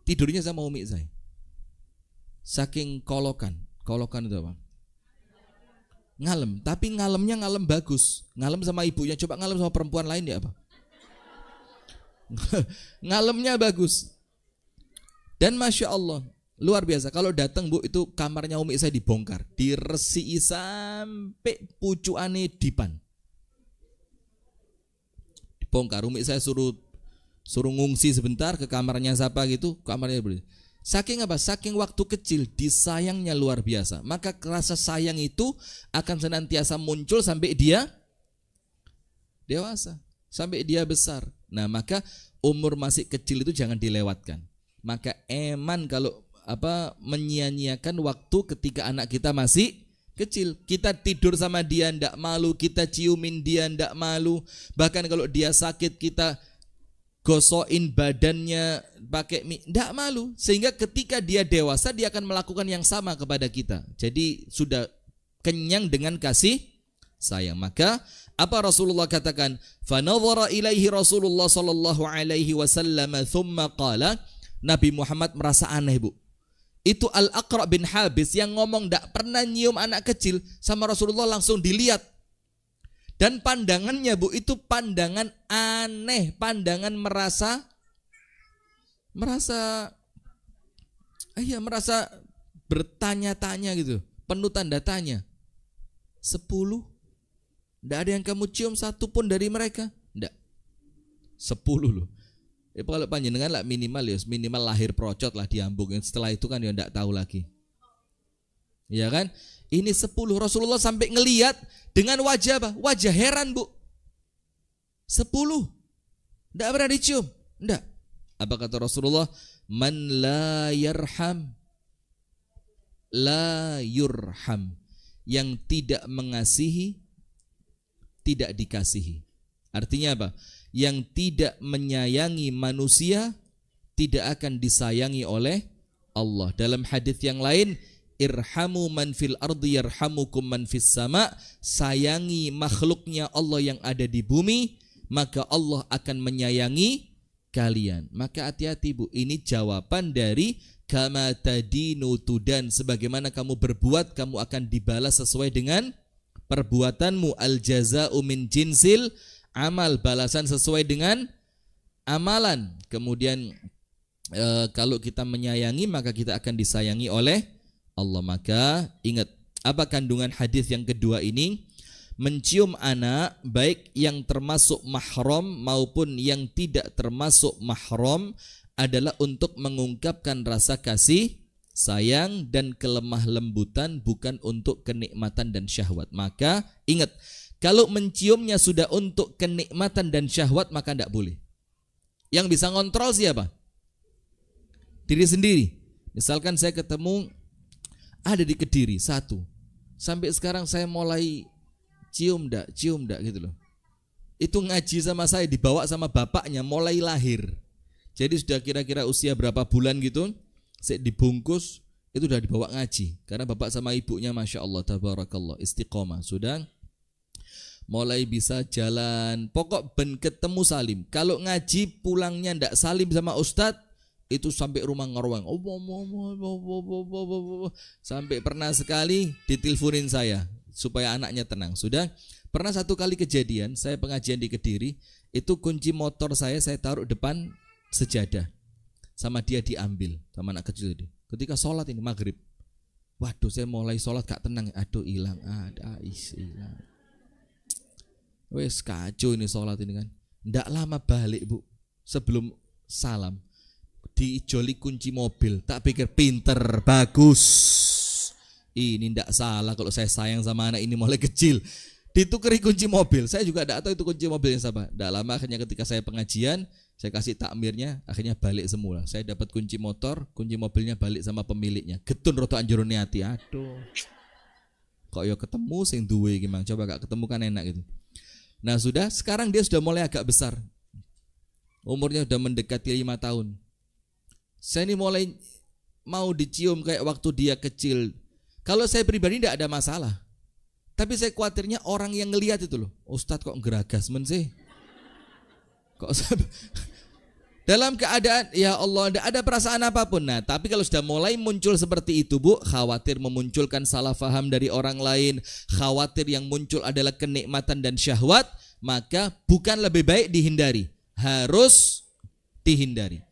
Speaker 1: tidurnya sama umi saya, saking kolokan itu apa? Ngalem, tapi ngalemnya ngalem bagus, ngalem sama ibunya. Coba ngalem sama perempuan lain ya apa? Ngalemnya bagus. Dan masya Allah luar biasa. Kalau datang, Bu, itu kamarnya umi saya dibongkar, diresiki sampai pucuane dipan. Bongkar, umi saya suruh ngungsi sebentar ke kamarnya siapa gitu, kamarnya beli. Saking apa? Saking waktu kecil disayangnya luar biasa. Maka rasa sayang itu akan senantiasa muncul sampai dia dewasa, sampai dia besar. Nah, maka umur masih kecil itu jangan dilewatkan. Maka eman kalau menyia-nyiakan waktu ketika anak kita masih kecil. Kita tidur sama dia ndak malu, kita ciumin dia ndak malu. Bahkan kalau dia sakit kita gosokin badannya pakai mie, ndak malu. Sehingga ketika dia dewasa dia akan melakukan yang sama kepada kita. Jadi sudah kenyang dengan kasih sayang. Maka apa Rasulullah katakan? Fanadhara ilaihi Rasulullah sallallahu alaihi wasallam thumma qala. Nabi Muhammad merasa aneh, Bu. Itu Al-Aqra' bin Habis yang ngomong tidak pernah nyium anak kecil, sama Rasulullah langsung dilihat. Dan pandangannya, Bu, itu pandangan aneh, pandangan merasa bertanya-tanya gitu, penuh tanda tanya. 10, tidak ada yang kamu cium satu pun dari mereka? Tidak. 10 loh. Kalau panjenengan lah minimal lahir procot lah diambung. Setelah itu kan ya enggak tahu lagi. Ya kan? Ini 10. Rasulullah sampai ngelihat dengan wajah apa? Wajah heran, Bu. 10. Enggak pernah dicium. Enggak. Apa kata Rasulullah? Man la yarham la yurham. Yang tidak mengasihi tidak dikasihi. Artinya apa? Yang tidak menyayangi manusia tidak akan disayangi oleh Allah. Dalam hadis yang lain, irhamu man fil ardi yarhamukum man fis sama. Sayangi makhluknya Allah yang ada di bumi, maka Allah akan menyayangi kalian. Maka hati-hati, Bu, ini jawaban dari kama tadinu tudan. Sebagaimana kamu berbuat, kamu akan dibalas sesuai dengan perbuatanmu. Al jaza'u min jinsil amal, balasan sesuai dengan amalan. Kemudian kalau kita menyayangi maka kita akan disayangi oleh Allah. Maka ingat apa kandungan hadis yang kedua ini? Mencium anak baik yang termasuk mahram maupun yang tidak termasuk mahram adalah untuk mengungkapkan rasa kasih sayang dan kelemah lembutan, bukan untuk kenikmatan dan syahwat. Maka ingat, kalau menciumnya sudah untuk kenikmatan dan syahwat maka tidak boleh. Yang bisa ngontrol siapa? Diri sendiri. Misalkan saya ketemu ada di Kediri satu, sampai sekarang saya mulai cium dak gitu loh. Itu ngaji sama saya, dibawa sama bapaknya mulai lahir. Jadi sudah kira-kira usia berapa bulan gitu, saya dibungkus, itu udah dibawa ngaji. Karena bapak sama ibunya Masya Allah, tabarakallah, istiqomah. Sudah mulai bisa jalan. Pokok ben ketemu salim. Kalau ngaji pulangnya ndak salim sama ustadz, itu sampai rumah ngeruang. Sampai pernah sekali diteleponin saya supaya anaknya tenang. Sudah pernah satu kali kejadian, saya pengajian di Kediri, itu kunci motor saya taruh depan sejadah, sama dia diambil sama anak kecil itu. Ketika sholat ini maghrib, waduh saya mulai sholat gak tenang, aduh hilang, hilang. Wes kacau ini sholat ini kan. Ndak lama balik bu, sebelum salam diijoli kunci mobil. Tak pikir pinter, bagus. Ini ndak salah kalau saya sayang sama anak ini mulai kecil. Ditukari kunci mobil. Saya juga ndak tahu itu kunci mobilnya siapa. Ndak lama akhirnya ketika saya pengajian, saya kasih takmirnya, akhirnya balik semula. Saya dapat kunci motor, kunci mobilnya balik sama pemiliknya. Getun roto anjurone hati. Aduh. Kok ya ketemu sing duwe gimana? Coba gak ketemu kan enak gitu. Nah sudah, sekarang dia sudah mulai agak besar. Umurnya sudah mendekati 5 tahun. Saya ini mulai mau dicium kayak waktu dia kecil. Kalau saya pribadi tidak ada masalah. Tapi saya khawatirnya orang yang ngelihat itu loh. Ustadz kok geragas men sih? Kok dalam keadaan ya Allah tidak ada perasaan apapun. Nah tapi kalau sudah mulai muncul seperti itu bu, khawatir memunculkan salah faham dari orang lain, khawatir yang muncul adalah kenikmatan dan syahwat, maka bukan lebih baik dihindari, harus dihindari.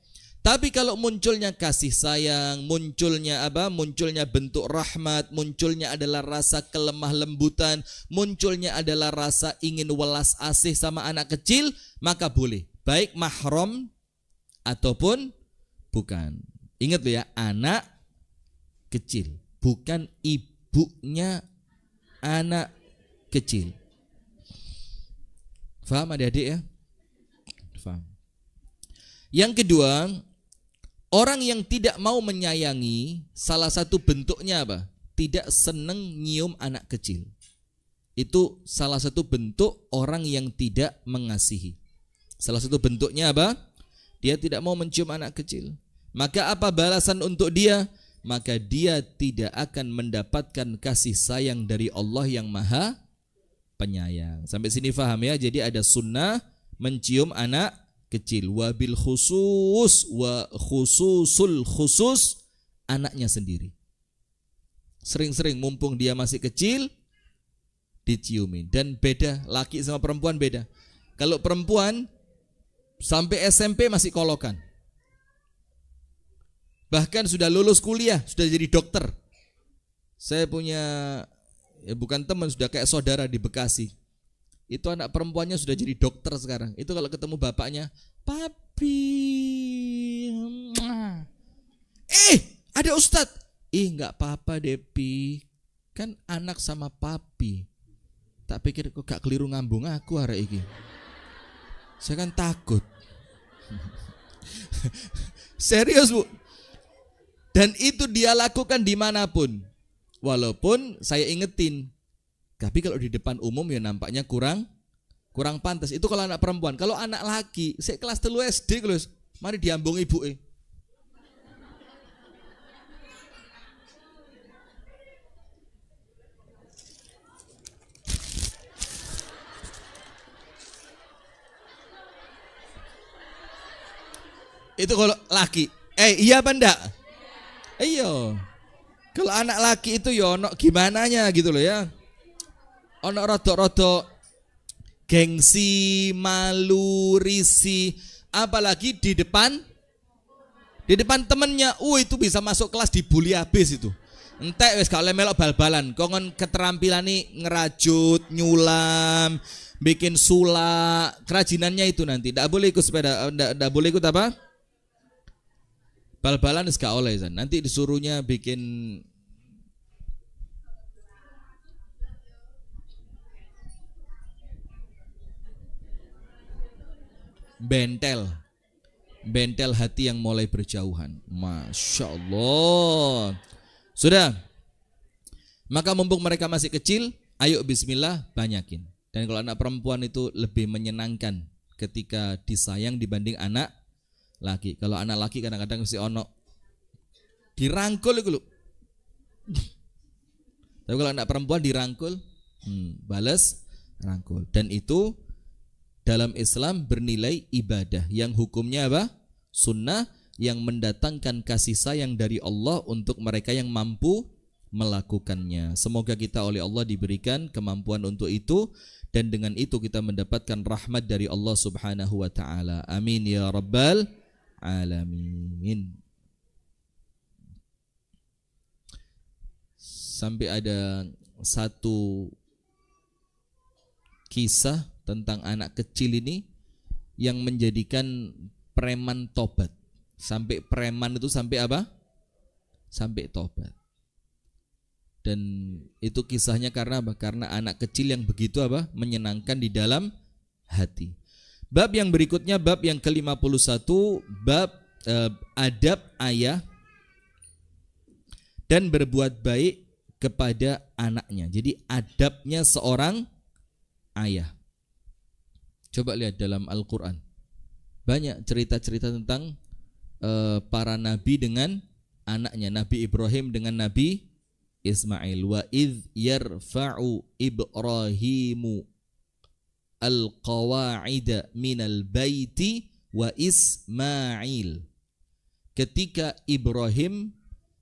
Speaker 1: Tapi kalau munculnya kasih sayang, munculnya apa? Munculnya bentuk rahmat, munculnya adalah rasa kelemah lembutan, munculnya adalah rasa ingin welas asih sama anak kecil, maka boleh, baik mahram ataupun bukan. Ingat loh ya, anak kecil, bukan ibunya anak kecil. Faham adik-adik ya? Faham. Yang kedua, orang yang tidak mau menyayangi, salah satu bentuknya apa? Tidak senang nyium anak kecil. Itu salah satu bentuk orang yang tidak mengasihi. Salah satu bentuknya apa? Dia tidak mau mencium anak kecil. Maka apa balasan untuk dia? Maka dia tidak akan mendapatkan kasih sayang dari Allah yang maha penyayang. Sampai sini faham ya? Jadi ada sunnah mencium anak kecil. Wabil khusus wa khususul khusus, anaknya sendiri. Sering-sering mumpung dia masih kecil diciumin. Dan beda, laki sama perempuan beda. Kalau perempuan sampai SMP masih kolokan. Bahkan sudah lulus kuliah, sudah jadi dokter. Saya punya, ya bukan teman, sudah kayak saudara di Bekasi. Itu anak perempuannya sudah jadi dokter sekarang. Itu kalau ketemu bapaknya, papi. Ada ustadz. Nggak apa-apa Depi. Kan anak sama papi. Tak pikir kok gak keliru ngambung aku hari ini. Saya kan takut. Serius bu. Dan itu dia lakukan dimanapun. Walaupun saya ingetin, tapi kalau di depan umum ya nampaknya kurang pantas. Itu kalau anak perempuan. Kalau anak laki, saya kelas 3 SD kelas, mari diambung ibu. Itu kalau laki. Iya apa enggak? Iya. Kalau anak laki itu ya ono gimananya gitu loh ya. Ono rodok-rodok gengsi, malu, risih, apalagi di depan temennya. Itu bisa masuk kelas dibully habis itu. Entek wis gak oleh melok bal-balan. Kongon keterampilan ngerajut, nyulam, bikin sulak, kerajinannya itu nanti. Ndak boleh ikut sepeda, ndak boleh ikut apa? Bal-balan gak oleh. Nanti disuruhnya bikin bentel. bentel hati yang mulai berjauhan. Masya Allah. Sudah. Maka mumpung mereka masih kecil, ayo bismillah banyakin. Dan kalau anak perempuan itu lebih menyenangkan ketika disayang dibanding anak laki. Kalau anak laki kadang-kadang mesti ono dirangkul itu loh. Tapi kalau anak perempuan dirangkul, balas rangkul. Dan itu dalam Islam bernilai ibadah yang hukumnya apa? Sunnah yang mendatangkan kasih sayang dari Allah untuk mereka yang mampu melakukannya. Semoga kita oleh Allah diberikan kemampuan untuk itu, dan dengan itu kita mendapatkan rahmat dari Allah Subhanahu wa taala. Amin ya rabbal alamin. Sampai ada satu kisah tentang anak kecil ini yang menjadikan preman tobat. Sampai preman itu sampai apa? Sampai tobat. Dan itu kisahnya karena apa? Karena anak kecil yang begitu apa? Menyenangkan di dalam hati. Bab yang berikutnya, bab yang ke-51, bab adab ayah dan berbuat baik kepada anaknya. Jadi adabnya seorang ayah. Coba lihat dalam Al-Quran. Banyak cerita-cerita tentang para nabi dengan anaknya. Nabi Ibrahim dengan Nabi Ismail. Wa idh yarfa'u Ibrahimu al-qawa'ida minal baiti wa Ismail. Ketika Ibrahim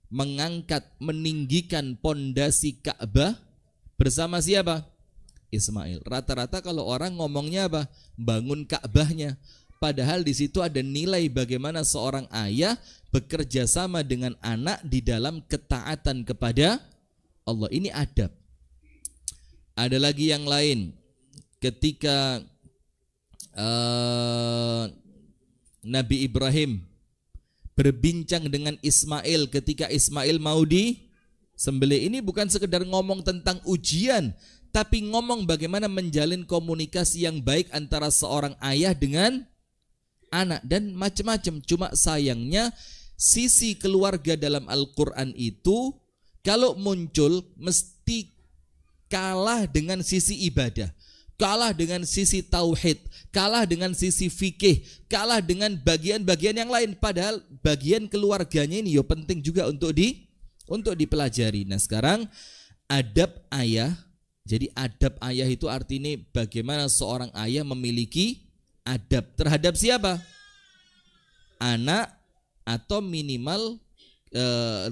Speaker 1: mengangkat, meninggikan pondasi Ka'bah bersama siapa? Ismail. Rata-rata kalau orang ngomongnya apa? Bangun Ka'bahnya. Padahal di situ ada nilai bagaimana seorang ayah bekerja sama dengan anak di dalam ketaatan kepada Allah. Ini adab. Ada lagi yang lain. Ketika Nabi Ibrahim berbincang dengan Ismail ketika Ismail mau disembelih. Ini bukan sekedar ngomong tentang ujian, tapi ngomong bagaimana menjalin komunikasi yang baik antara seorang ayah dengan anak dan macam-macam. Cuma sayangnya sisi keluarga dalam Al-Quran itu kalau muncul mesti kalah dengan sisi ibadah, kalah dengan sisi tauhid, kalah dengan sisi fikih, kalah dengan bagian-bagian yang lain. Padahal bagian keluarganya ini ya penting juga untuk dipelajari. Nah sekarang adab ayah. Jadi adab ayah itu artinya bagaimana seorang ayah memiliki adab terhadap siapa? Anak, atau minimal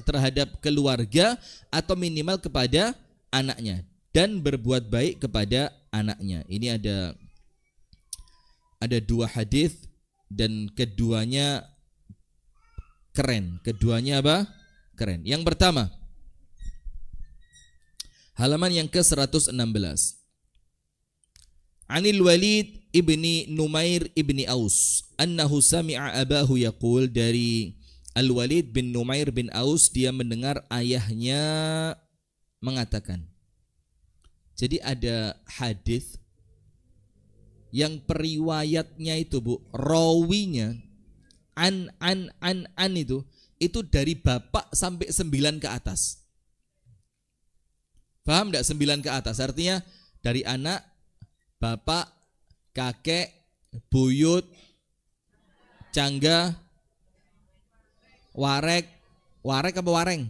Speaker 1: terhadap keluarga, atau minimal kepada anaknya, dan berbuat baik kepada anaknya. Ini ada dua hadis dan keduanya keren. Keduanya apa? Keren. Yang pertama, halaman yang ke-116. Anil Walid ibni Numair ibni Aus annahu sami'a abahu yaqul, dari Al-Walid bin Numair bin Aus, dia mendengar ayahnya mengatakan. Jadi ada hadis yang periwayatnya itu Bu, rawinya an itu dari bapak sampai 9 ke atas. Paham enggak? 9 ke atas artinya dari anak, bapak, kakek, buyut, cangga, warek apa wareng?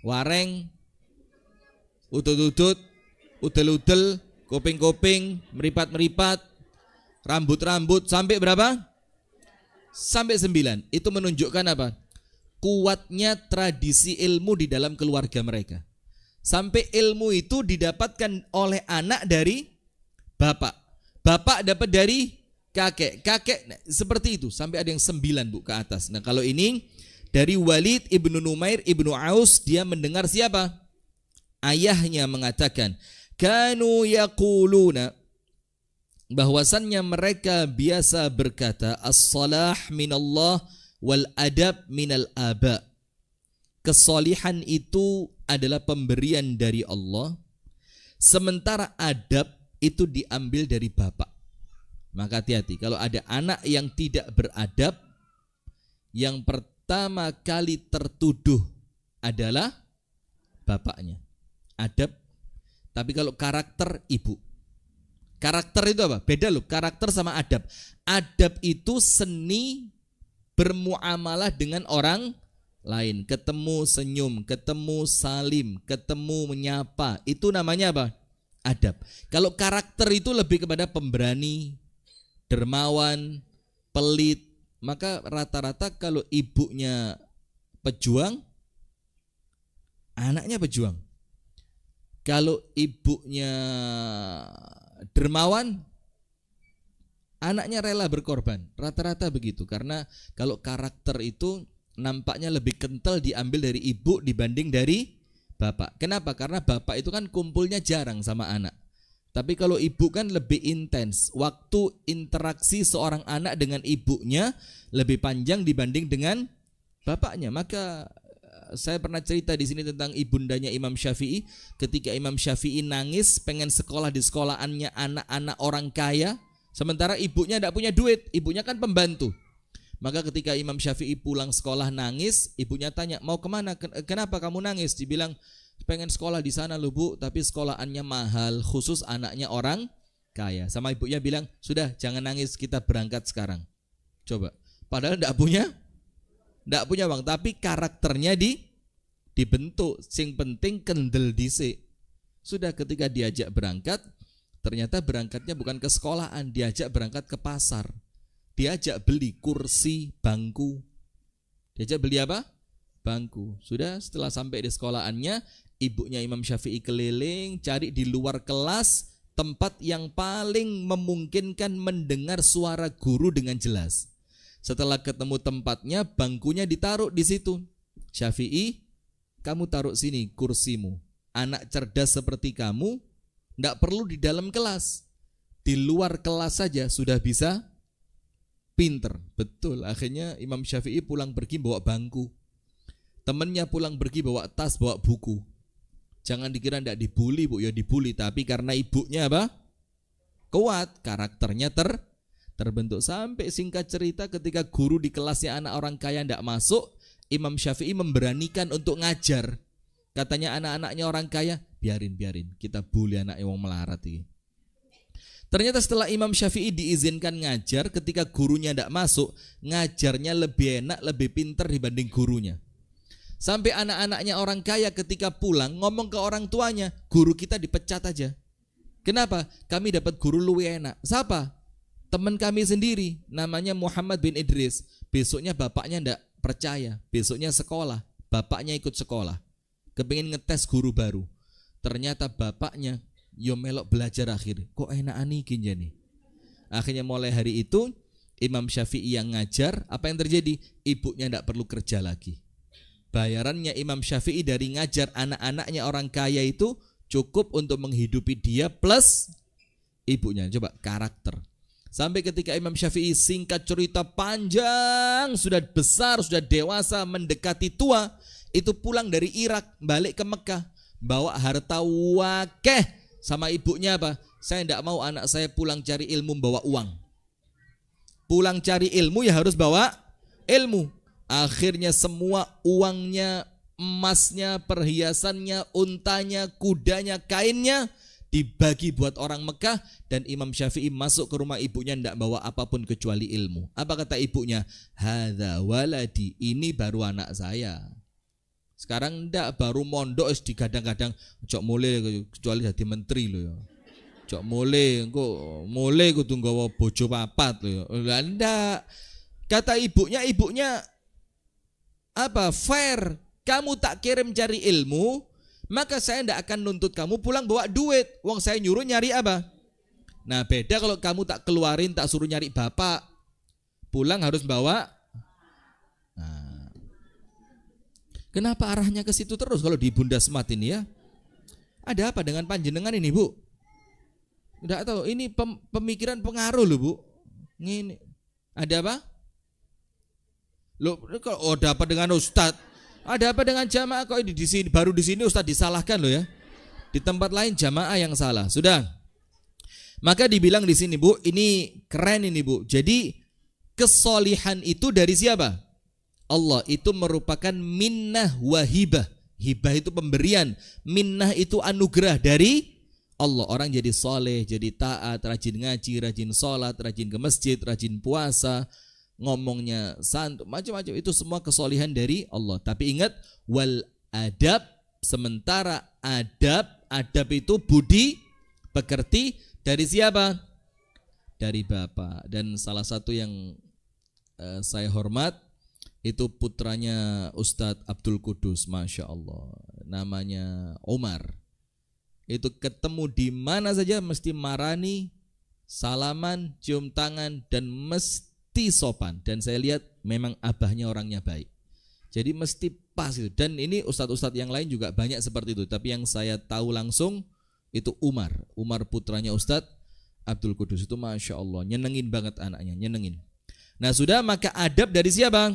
Speaker 1: Wareng, utut-utut, udel-udel, koping-koping, meripat-meripat, rambut-rambut, sampai berapa? Sampai 9. Itu menunjukkan apa? Kuatnya tradisi ilmu di dalam keluarga mereka. Sampai ilmu itu didapatkan oleh anak dari bapak, bapak dapat dari kakek, seperti itu. Sampai ada yang 9 Bu ke atas. Nah kalau ini dari Walid ibnu Numair ibnu Aus, dia mendengar siapa? Ayahnya mengatakan, kanu yaquluna, bahwasannya mereka biasa berkata, as-salah minallah wal adab minal aba. Kesolihan itu adalah pemberian dari Allah, sementara adab itu diambil dari bapak. Maka hati-hati, kalau ada anak yang tidak beradab, yang pertama kali tertuduh adalah bapaknya. Adab, tapi kalau karakter ibu. Karakter itu apa? Beda loh, karakter sama adab. Adab itu seni bermuamalah dengan orang lain. Ketemu senyum, ketemu salim, ketemu menyapa. Itu namanya apa? Adab. Kalau karakter itu lebih kepada pemberani, dermawan, pelit. Maka rata-rata kalau ibunya pejuang, anaknya pejuang. Kalau ibunya dermawan, anaknya rela berkorban. Rata-rata begitu. Karena kalau karakter itu nampaknya lebih kental diambil dari ibu dibanding dari bapak. Kenapa? Karena bapak itu kan kumpulnya jarang sama anak. Tapi kalau ibu kan lebih intens. Waktu interaksi seorang anak dengan ibunya lebih panjang dibanding dengan bapaknya. Maka saya pernah cerita di sini tentang ibundanya Imam Syafi'i. Ketika Imam Syafi'i nangis pengen sekolah di sekolahannya anak-anak orang kaya, sementara ibunya tidak punya duit, ibunya kan pembantu. Maka ketika Imam Syafi'i pulang sekolah nangis, ibunya tanya, mau kemana? Kenapa kamu nangis? Dibilang, pengen sekolah di sana loh bu, tapi sekolahannya mahal, khusus anaknya orang kaya. Sama ibunya bilang, sudah jangan nangis, kita berangkat sekarang. Coba, padahal tidak punya uang, tapi karakternya dibentuk. Sing penting kendel dhisik. Sudah ketika diajak berangkat, ternyata berangkatnya bukan ke sekolahan, diajak berangkat ke pasar. Diajak beli kursi, bangku. Diajak beli apa? Bangku. Sudah setelah sampai di sekolahannya, ibunya Imam Syafi'i keliling, cari di luar kelas tempat yang paling memungkinkan mendengar suara guru dengan jelas. Setelah ketemu tempatnya, bangkunya ditaruh di situ. Syafi'i, kamu taruh sini kursimu. Anak cerdas seperti kamu, tidak perlu di dalam kelas. Di luar kelas saja sudah bisa pinter. Betul, akhirnya Imam Syafi'i pulang pergi bawa bangku. Temennya pulang pergi bawa tas, bawa buku. Jangan dikira tidak dibully bu, ya dibully. Tapi karena ibunya apa? Kuat, karakternya terbentuk. Sampai singkat cerita ketika guru di kelasnya anak orang kaya tidak masuk, Imam Syafi'i memberanikan untuk ngajar. Katanya anak-anaknya orang kaya, biarin, kita bully anak yang melarat ini. Ternyata setelah Imam Syafi'i diizinkan ngajar, ketika gurunya tidak masuk, ngajarnya lebih enak, lebih pintar dibanding gurunya. Sampai anak-anaknya orang kaya ketika pulang ngomong ke orang tuanya, guru kita dipecat aja. Kenapa? Kami dapat guru lebih enak. Siapa? Teman kami sendiri, namanya Muhammad bin Idris. Besoknya bapaknya tidak percaya, besoknya sekolah, bapaknya ikut sekolah, kepingin ngetes guru baru. Ternyata bapaknya yo melok belajar akhir. Kok enak iki nih. Akhirnya mulai hari itu Imam Syafi'i yang ngajar. Apa yang terjadi? Ibunya tidak perlu kerja lagi. Bayarannya Imam Syafi'i dari ngajar anak-anaknya orang kaya itu cukup untuk menghidupi dia plus ibunya. Coba karakter. Sampai ketika Imam Syafi'i, singkat cerita panjang, sudah besar, sudah dewasa, mendekati tua, itu pulang dari Irak, balik ke Mekah, bawa harta wakeh. Sama ibunya apa? Saya tidak mau anak saya pulang cari ilmu bawa uang. Pulang cari ilmu ya harus bawa ilmu. Akhirnya semua uangnya, emasnya, perhiasannya, untanya, kudanya, kainnya dibagi buat orang Mekah. Dan Imam Syafi'i masuk ke rumah ibunya tidak bawa apapun kecuali ilmu. Apa kata ibunya? Hadza waladi, ini baru anak saya. Sekarang ndak, baru mondok digadang-gadang, cok mulai kecuali jadi menteri lo ya. Cok mulai kok tunggu bojo papat lo ya. Lah ndak. Kata ibunya apa? Fair. Kamu tak kirim cari ilmu, maka saya ndak akan nuntut kamu pulang bawa duit. Wong saya nyuruh nyari apa? Nah, beda kalau kamu tak keluarin, tak suruh nyari bapak. Pulang harus bawa. Nah, kenapa arahnya ke situ terus kalau di Bunda Smart ini ya? Ada apa dengan panjenengan ini, Bu? Tidak tahu, ini pemikiran pengaruh loh, Bu. Ini ada apa? Loh, kalau ada apa dengan Ustadz? Ada apa dengan jamaah kok ini di sini, baru di sini Ustadz disalahkan loh ya. Di tempat lain jamaah yang salah. Sudah. Maka dibilang di sini Bu, ini keren ini Bu. Jadi kesolihan itu dari siapa? Allah. Itu merupakan minnah wa hibah. Hibah itu pemberian, minnah itu anugerah dari Allah. Orang jadi soleh, jadi taat, rajin ngaji, rajin sholat, rajin ke masjid, rajin puasa, ngomongnya santun, macam-macam. Itu semua kesolihan dari Allah. Tapi ingat, wal adab, sementara adab itu budi pekerti dari siapa? Dari Bapak. Dan salah satu yang saya hormat itu putranya Ustadz Abdul Kudus, Masya Allah, namanya Umar. Itu ketemu di mana saja mesti marani, salaman, cium tangan, dan mesti sopan. Dan saya lihat memang abahnya orangnya baik. Jadi mesti pas itu. Dan ini ustadz-ustadz yang lain juga banyak seperti itu. Tapi yang saya tahu langsung itu Umar putranya Ustadz Abdul Kudus. Itu Masya Allah, nyenengin banget anaknya, nyenengin. Nah sudah, maka adab dari siapa?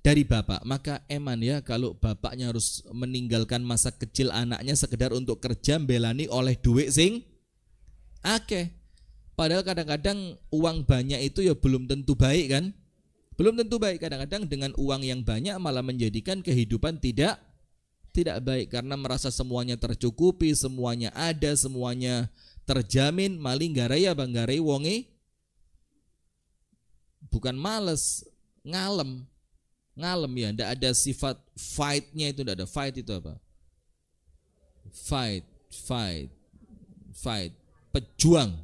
Speaker 1: Dari bapak. Maka eman ya kalau bapaknya harus meninggalkan masa kecil anaknya sekedar untuk kerja belani oleh duit sing akeh. Padahal kadang-kadang uang banyak itu ya belum tentu baik kan? Belum tentu baik. Kadang-kadang dengan uang yang banyak malah menjadikan kehidupan tidak baik karena merasa semuanya tercukupi, semuanya ada, semuanya terjamin. Maling garai ya bang, garai wonge bukan males, ngalem ya, ndak ada sifat fight-nya itu, ndak ada. Fight itu apa? Fight, pejuang,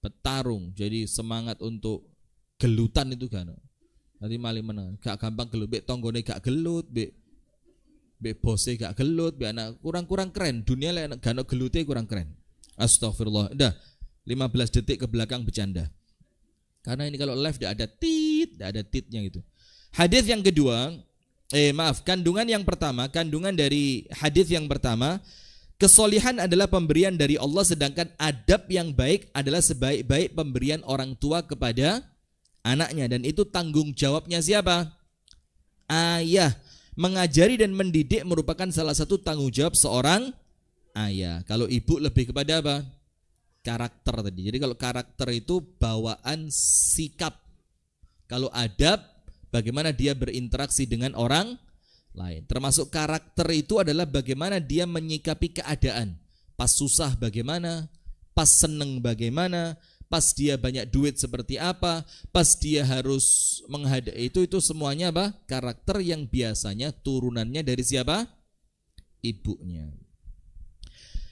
Speaker 1: petarung. Jadi semangat untuk gelutan itu kan. Nanti maling menang, gak gampang gelut, bek tonggone gak gelut, bek bose gak gelut, bek anak kurang keren. Dunia lah gak ono gelute kurang keren. Astagfirullah. Udah 15 detik ke belakang bercanda. Karena ini kalau live tidak ada titnya gitu. Hadis yang kedua, kandungan yang pertama, kandungan dari hadis yang pertama, kesolihan adalah pemberian dari Allah, sedangkan adab yang baik adalah sebaik-baik pemberian orang tua kepada anaknya. Dan itu tanggung jawabnya siapa? Ayah. Mengajari dan mendidik merupakan salah satu tanggung jawab seorang ayah. Kalau ibu lebih kepada apa? Karakter tadi. Jadi kalau karakter itu bawaan sikap. Kalau adab, bagaimana dia berinteraksi dengan orang lain. Termasuk karakter itu adalah bagaimana dia menyikapi keadaan. Pas susah bagaimana, pas seneng bagaimana, pas dia banyak duit seperti apa, pas dia harus menghadapi itu semuanya apa? Karakter yang biasanya turunannya dari siapa? Ibunya.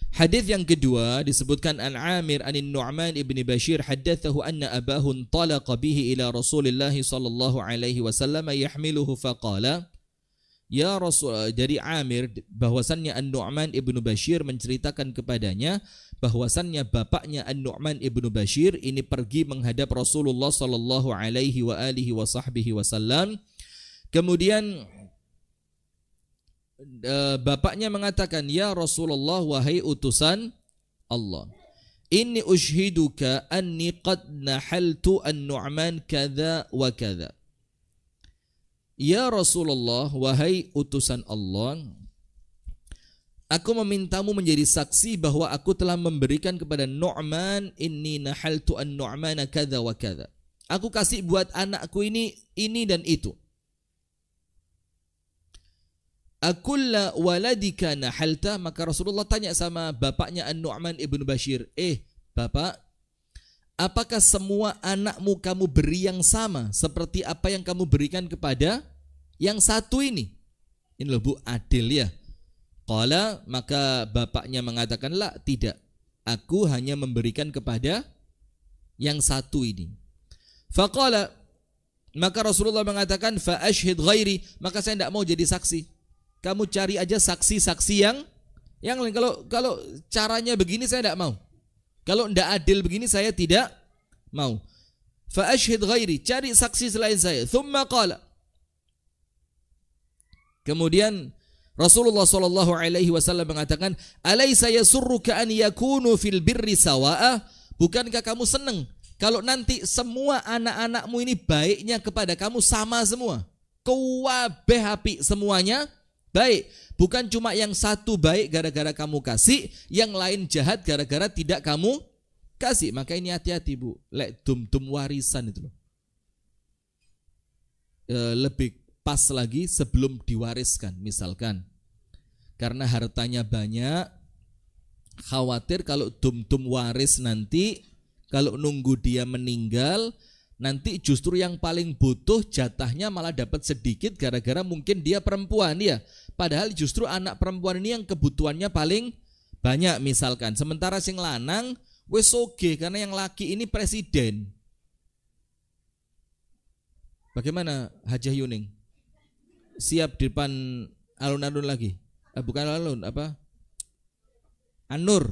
Speaker 1: Hadis yang kedua disebutkan an Amir anin Nu'man ibni Bashir haddatsahu anna abahu intalaqa bihi ila Rasulillah sallallahu alaihi wasallam yahmiluhu faqala ya Rasul. Dari Amir bahwasannya An-Nu'man ibnu Bashir menceritakan kepadanya bahwasannya bapaknya An-Nu'man ibnu Bashir ini pergi menghadap Rasulullah sallallahu alaihi wa alihi wasallam. Kemudian bapaknya mengatakan, ya Rasulullah, wahai utusan Allah, inni ushhiduka anni qad nahaltu an-Nu'man kadza wa kadza. Ya Rasulullah, wahai utusan Allah, aku memintamu menjadi saksi bahwa aku telah memberikan kepada Nu'man, inni nahaltu an-Nu'mana kadza wa kadza. Aku kasih buat anakku ini dan itu. Akulla waladika nahalta. Maka Rasulullah tanya sama bapaknya An-Nu'man ibnu Bashir, bapak, apakah semua anakmu kamu beri yang sama seperti apa yang kamu berikan kepada yang satu ini? Ini loh Bu, adil ya. Qala, maka bapaknya mengatakan, la, tidak, aku hanya memberikan kepada yang satu ini. Faqala, maka Rasulullah mengatakan, fa ashhid ghairi, maka saya tidak mau jadi saksi. Kamu cari aja saksi-saksi yang lain. Kalau caranya begini saya tidak mau. Kalau tidak adil begini saya tidak mau. Fa ashhid ghairi, cari saksi selain saya. Thumma qala, kemudian Rasulullah sallallahu alaihi wasallam mengatakan, alaysa yasurruka an yakunu fil birri sawaa? Bukankah kamu senang kalau nanti semua anak-anakmu ini baiknya kepada kamu sama semua? Kuwabeh api semuanya baik, bukan cuma yang satu baik gara-gara kamu kasih, yang lain jahat gara-gara tidak kamu kasih. Maka ini hati-hati Bu, lek dum-dum warisan itu loh. Lebih pas lagi sebelum diwariskan misalkan. Karena hartanya banyak, khawatir kalau dum-dum waris nanti, kalau nunggu dia meninggal, nanti justru yang paling butuh jatahnya malah dapat sedikit gara-gara mungkin dia perempuan ya. Padahal justru anak perempuan ini yang kebutuhannya paling banyak misalkan. Sementara sing lanang wis oge karena yang laki ini presiden. Bagaimana Hajah Yuning? Siap di depan alun-alun lagi? Bukan alun, apa? Anur.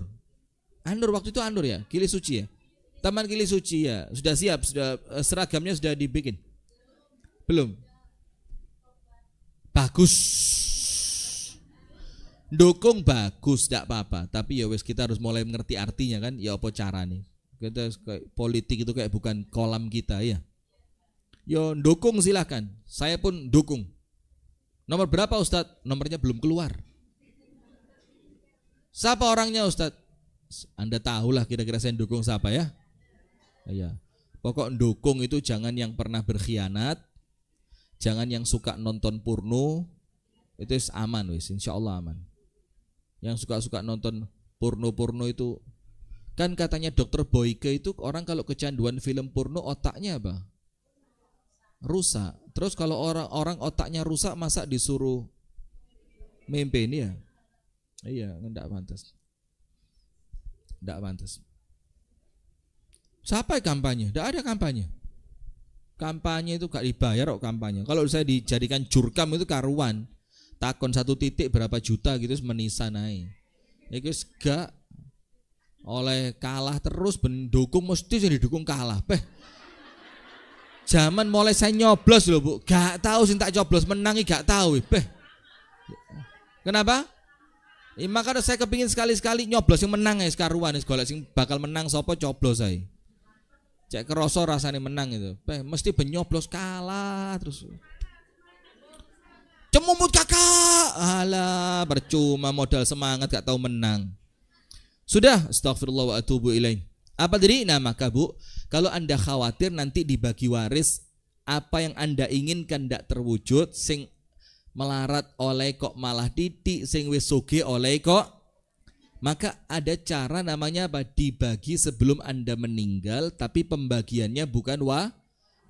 Speaker 1: Anur waktu itu Anur ya, Kili Suci ya. Taman Kili Suci ya, sudah siap, sudah seragamnya sudah dibikin. Belum. Bagus. Dukung bagus, tidak apa-apa. Tapi ya wes kita harus mulai mengerti artinya kan. Ya apa caranya? Kita politik itu kayak bukan kolam kita ya. Yo dukung silahkan. Saya pun dukung. Nomor berapa Ustadz? Nomornya belum keluar. Siapa orangnya Ustadz? Anda tahulah kira-kira saya dukung siapa ya? Iya. Pokok dukung itu jangan yang pernah berkhianat, jangan yang suka nonton porno, itu aman wis, insya Allah aman. Yang suka-suka nonton porno itu, kan katanya Dokter Boyke itu orang kalau kecanduan film porno otaknya apa? Rusak. Terus kalau orang otaknya rusak masa disuruh mimpin ya? Iya, enggak pantas. Enggak pantas. Siapa yang kampanye? Enggak ada kampanye. Kampanye itu gak dibayar kok kampanye. Kalau saya dijadikan jurkam itu karuan. Takon 1 titik berapa juta gitu menisa naik. Itu gak oleh kalah terus mendukung mesti sing didukung kalah. Zaman mulai saya nyoblos loh Bu, gak tahu sih tak coblos menangi gak tahu. Kenapa? Maka saya kepingin sekali-sekali nyoblos yang menang ya sekaruan golek sing bakal menang sopo coblos saya. Cek keroso rasanya menang itu. Mesti benyoblos kalah terus. Cemumut kakak. Alah percuma modal semangat gak tahu menang. Sudah, astagfirullah wa atubu ilaih. Apa tadi? Nah maka Bu, kalau Anda khawatir nanti dibagi waris apa yang Anda inginkan tidak terwujud, sing melarat oleh kok malah titik, sing wis sugih oleh kok, maka ada cara namanya apa? Dibagi sebelum Anda meninggal, tapi pembagiannya bukan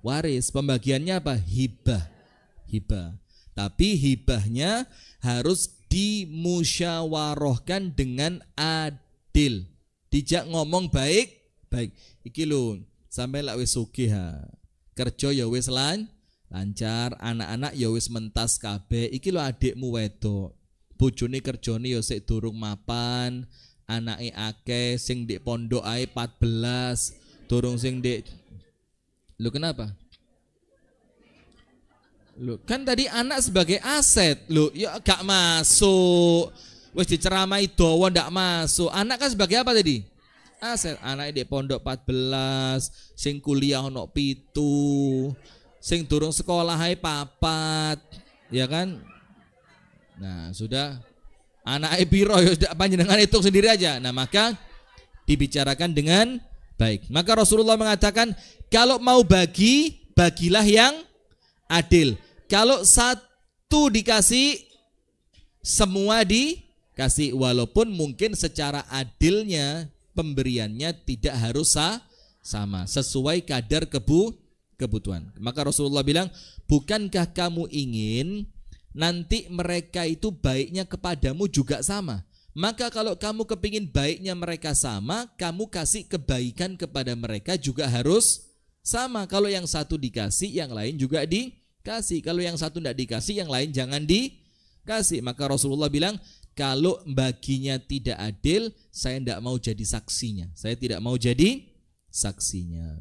Speaker 1: waris, pembagiannya apa? Hibah. Tapi hibahnya harus dimusyawarahkan dengan adil. Dijak ngomong baik. Iki lho, sampai lak wis sugih ha. Kerja ya wis lancar, anak-anak ya wis mentas kabeh. Iki lho adikmu wedok. Bojone kerjane ya sik durung mapan, anake akeh, sing ndek pondok ae 14, durung sing ndek. Lho kenapa? Lho kan tadi anak sebagai aset. Lho ya gak masuk. Wis diceramai dawa ndak masuk. Anak kan sebagai apa tadi? Aset. Anak di pondok 14, sing kuliah ono 7, sing durung sekolah hai 4, ya kan? Nah, sudah anak piro ya sudah panjenengan hitung sendiri aja. Nah, maka dibicarakan dengan baik. Maka Rasulullah mengatakan, kalau mau bagi, bagilah yang adil. Kalau satu dikasih, semua dikasih, walaupun mungkin secara adilnya pemberiannya tidak harus sama, sesuai kadar kebutuhan. Maka Rasulullah bilang, bukankah kamu ingin nanti mereka itu baiknya kepadamu juga sama? Maka kalau kamu kepingin baiknya mereka sama, kamu kasih kebaikan kepada mereka juga harus sama. Kalau yang satu dikasih, yang lain juga dikasih. Kalau yang satu tidak dikasih, yang lain jangan dikasih. Maka Rasulullah bilang, kalau baginya tidak adil, saya tidak mau jadi saksinya. Saya tidak mau jadi saksinya.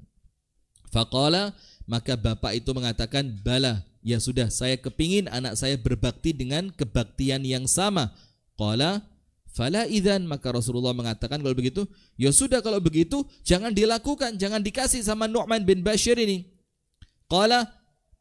Speaker 1: Faqala, maka bapak itu mengatakan, bala, ya sudah, saya kepingin anak saya berbakti dengan kebaktian yang sama. Qala, fala idzan, maka Rasulullah mengatakan kalau begitu, ya sudah kalau begitu jangan dilakukan, jangan dikasih sama Nu'man bin Bashir ini. Qala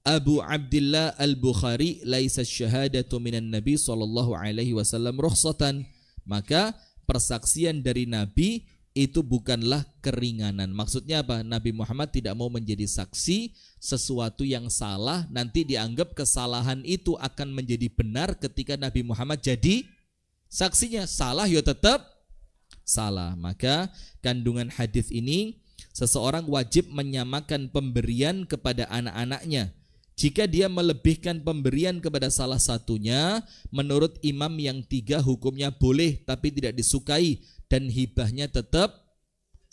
Speaker 1: Abu Abdullah Al-Bukhari, laisa syahadatu minan Nabi sallallahu alaihi wasallam rukhsatan. Maka persaksian dari Nabi itu bukanlah keringanan. Maksudnya apa? Nabi Muhammad tidak mau menjadi saksi sesuatu yang salah, nanti dianggap kesalahan itu akan menjadi benar ketika Nabi Muhammad jadi saksinya. Salah ya tetap salah. Maka kandungan hadis ini, seseorang wajib menyamakan pemberian kepada anak-anaknya. Jika dia melebihkan pemberian kepada salah satunya, menurut imam yang 3 hukumnya boleh tapi tidak disukai, dan hibahnya tetap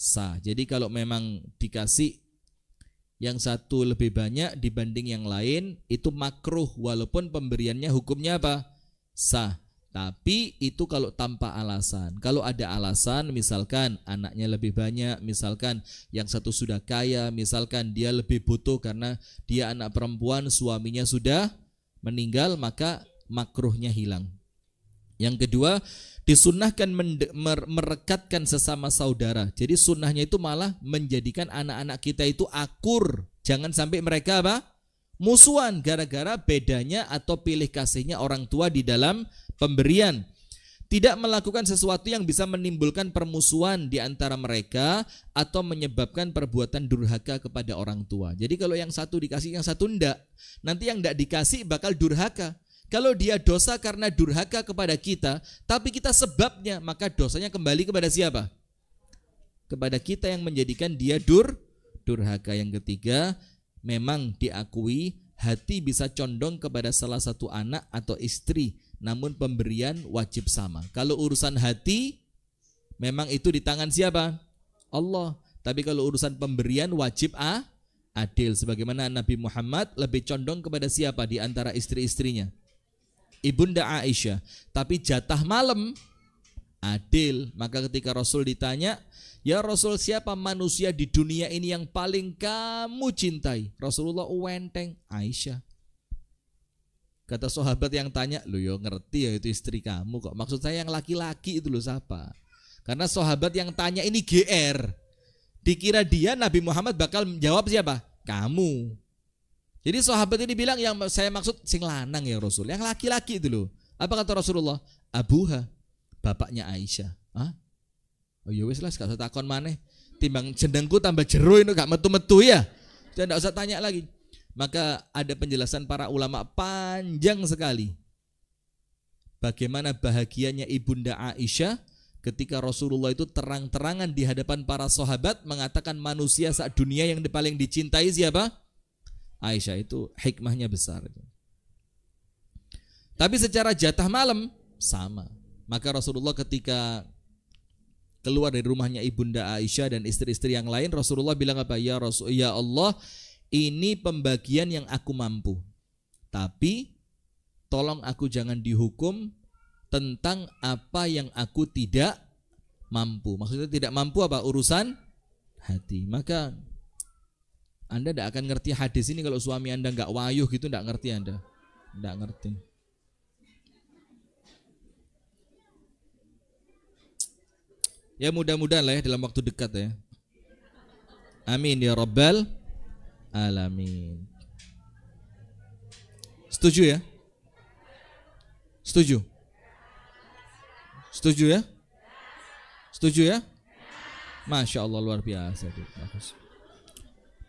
Speaker 1: sah. Jadi kalau memang dikasih yang satu lebih banyak dibanding yang lain, itu makruh walaupun pemberiannya hukumnya apa? Sah. Tapi itu kalau tanpa alasan. Kalau ada alasan, misalkan anaknya lebih banyak, misalkan yang satu sudah kaya, misalkan dia lebih butuh karena dia anak perempuan, suaminya sudah meninggal, maka makruhnya hilang. Yang kedua, disunnahkan merekatkan sesama saudara. Jadi sunnahnya itu malah menjadikan anak-anak kita itu akur. Jangan sampai mereka apa? Musuhan gara-gara bedanya atau pilih kasihnya orang tua di dalam pemberian. Tidak melakukan sesuatu yang bisa menimbulkan permusuhan di antara mereka atau menyebabkan perbuatan durhaka kepada orang tua. Jadi kalau yang satu dikasih, yang satu enggak, nanti yang enggak dikasih bakal durhaka. Kalau dia dosa karena durhaka kepada kita, tapi kita sebabnya, maka dosanya kembali kepada siapa? Kepada kita yang menjadikan dia durhaka. Yang ketiga, memang diakui hati bisa condong kepada salah satu anak atau istri, namun pemberian wajib sama. Kalau urusan hati, memang itu di tangan siapa? Allah. Tapi kalau urusan pemberian wajib adil. Sebagaimana Nabi Muhammad lebih condong kepada siapa di antara istri-istrinya? Ibunda Aisyah. Tapi jatah malam adil. Maka ketika Rasul ditanya, ya Rasul, siapa manusia di dunia ini yang paling kamu cintai? Rasulullah wenteng, Aisyah. Kata sahabat yang tanya, lu yo ngerti ya itu istri kamu kok. Maksud saya yang laki-laki itu loh siapa? Karena sahabat yang tanya ini GR. Dikira dia Nabi Muhammad bakal menjawab siapa? Kamu. Jadi sahabat ini bilang, yang saya maksud sing lanang ya Rasul, yang laki-laki itu loh. Apa kata Rasulullah? Abuha, bapaknya Aisyah. Hah? Oh ya wis lah, gak usah takon maneh. Timbang jendengku tambah jero ini gak metu-metu ya. Jangan, gak usah tanya lagi. Maka ada penjelasan para ulama panjang sekali. Bagaimana bahagianya ibunda Aisyah ketika Rasulullah itu terang-terangan di hadapan para sahabat mengatakan manusia saat dunia yang paling dicintai siapa? Aisyah. Itu hikmahnya besar. Tapi secara jatah malam sama. Maka Rasulullah ketika keluar dari rumahnya ibunda Aisyah dan istri-istri yang lain, Rasulullah bilang apa? Ya Rasul, ya Allah, ini pembagian yang aku mampu. Tapi tolong aku jangan dihukum tentang apa yang aku tidak mampu. Maksudnya tidak mampu apa? Urusan hati. Maka Anda tidak akan ngerti hadis ini kalau suami Anda nggak wayuh gitu, tidak ngerti Anda. Tidak ngerti. Ya mudah-mudahan lah ya dalam waktu dekat ya. Amin ya Rabbal Alamin. Setuju ya? Setuju? Setuju ya? Setuju ya? Masya Allah luar biasa. Bagus.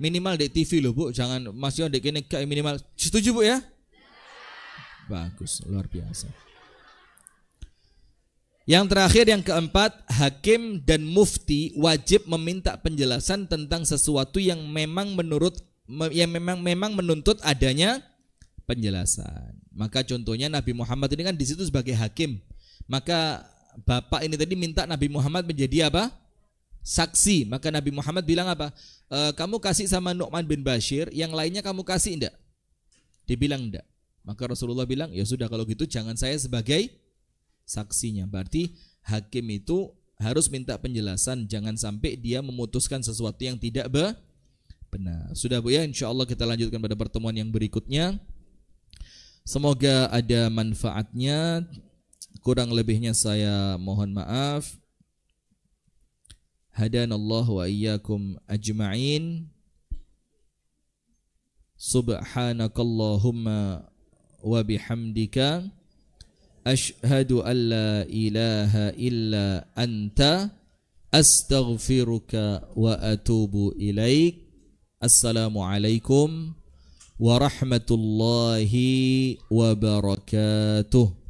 Speaker 1: Minimal di TV loh Bu, jangan masih ada kene kayak minimal. Setuju Bu ya? Bagus, luar biasa. Yang terakhir, yang keempat, hakim dan mufti wajib meminta penjelasan tentang sesuatu yang memang memang menuntut adanya penjelasan. Maka contohnya Nabi Muhammad ini kan di situ sebagai hakim. Maka bapak ini tadi minta Nabi Muhammad menjadi apa? Saksi. Maka Nabi Muhammad bilang apa? Kamu kasih sama Nu'man bin Bashir, yang lainnya kamu kasih enggak? Dibilang enggak. Maka Rasulullah bilang, ya sudah kalau gitu jangan saya sebagai saksinya. Berarti hakim itu harus minta penjelasan, jangan sampai dia memutuskan sesuatu yang tidak benar. Sudah Bu ya, insya Allah kita lanjutkan pada pertemuan yang berikutnya. Semoga ada manfaatnya. Kurang lebihnya saya mohon maaf. Hadanallahu wa iyyakum ajma'in. Subhanakallahumma wa bihamdika asyhadu an la ilaha illa anta astaghfiruka wa atubu ilaik. Assalamualaikum warahmatullahi wabarakatuh.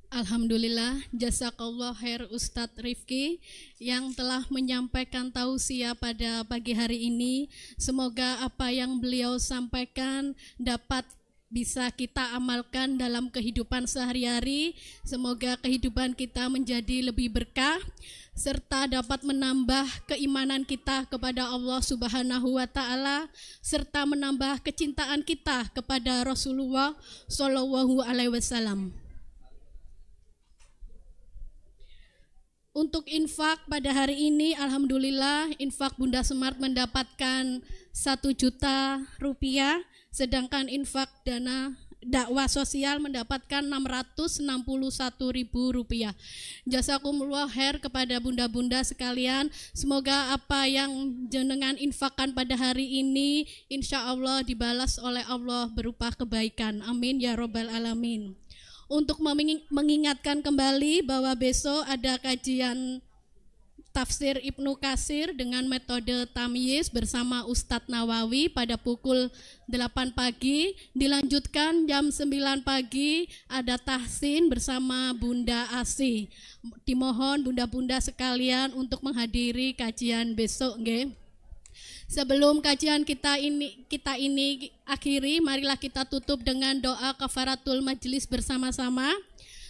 Speaker 2: Alhamdulillah, jazakallah khair Ustadz Rifki yang telah menyampaikan tausiah pada pagi hari ini. Semoga apa yang beliau sampaikan dapat bisa kita amalkan dalam kehidupan sehari-hari. Semoga kehidupan kita menjadi lebih berkah serta dapat menambah keimanan kita kepada Allah Subhanahu wa taala serta menambah kecintaan kita kepada Rasulullah Shallallahu alaihi wasallam. Untuk infak pada hari ini, alhamdulillah infak Bunda Semart mendapatkan 1 juta rupiah, sedangkan infak dana dakwah sosial mendapatkan 661.000 rupiah. Jazakumullah khair kepada bunda-bunda sekalian. Semoga apa yang jenengan infakkan pada hari ini, insya Allah dibalas oleh Allah berupa kebaikan. Amin ya robbal alamin. Untuk mengingatkan kembali bahwa besok ada kajian tafsir Ibnu Katsir dengan metode tamyiz bersama Ustadz Nawawi pada pukul 8 pagi. Dilanjutkan jam 9 pagi ada tahsin bersama Bunda Asi. Dimohon bunda-bunda sekalian untuk menghadiri kajian besok, nggih. Sebelum kajian kita ini akhiri, marilah kita tutup dengan doa kafaratul majlis bersama-sama.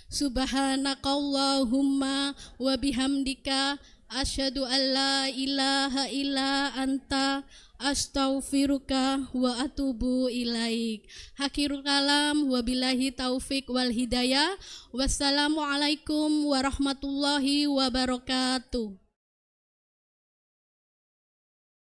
Speaker 2: Subhanakallahumma wa bihamdika asyhadu an la ilaha illa anta astaghfiruka wa atubu ilaik. Akhirul kalam wabillahi taufik wal hidayah. Wassalamualaikum warahmatullahi wabarakatuh.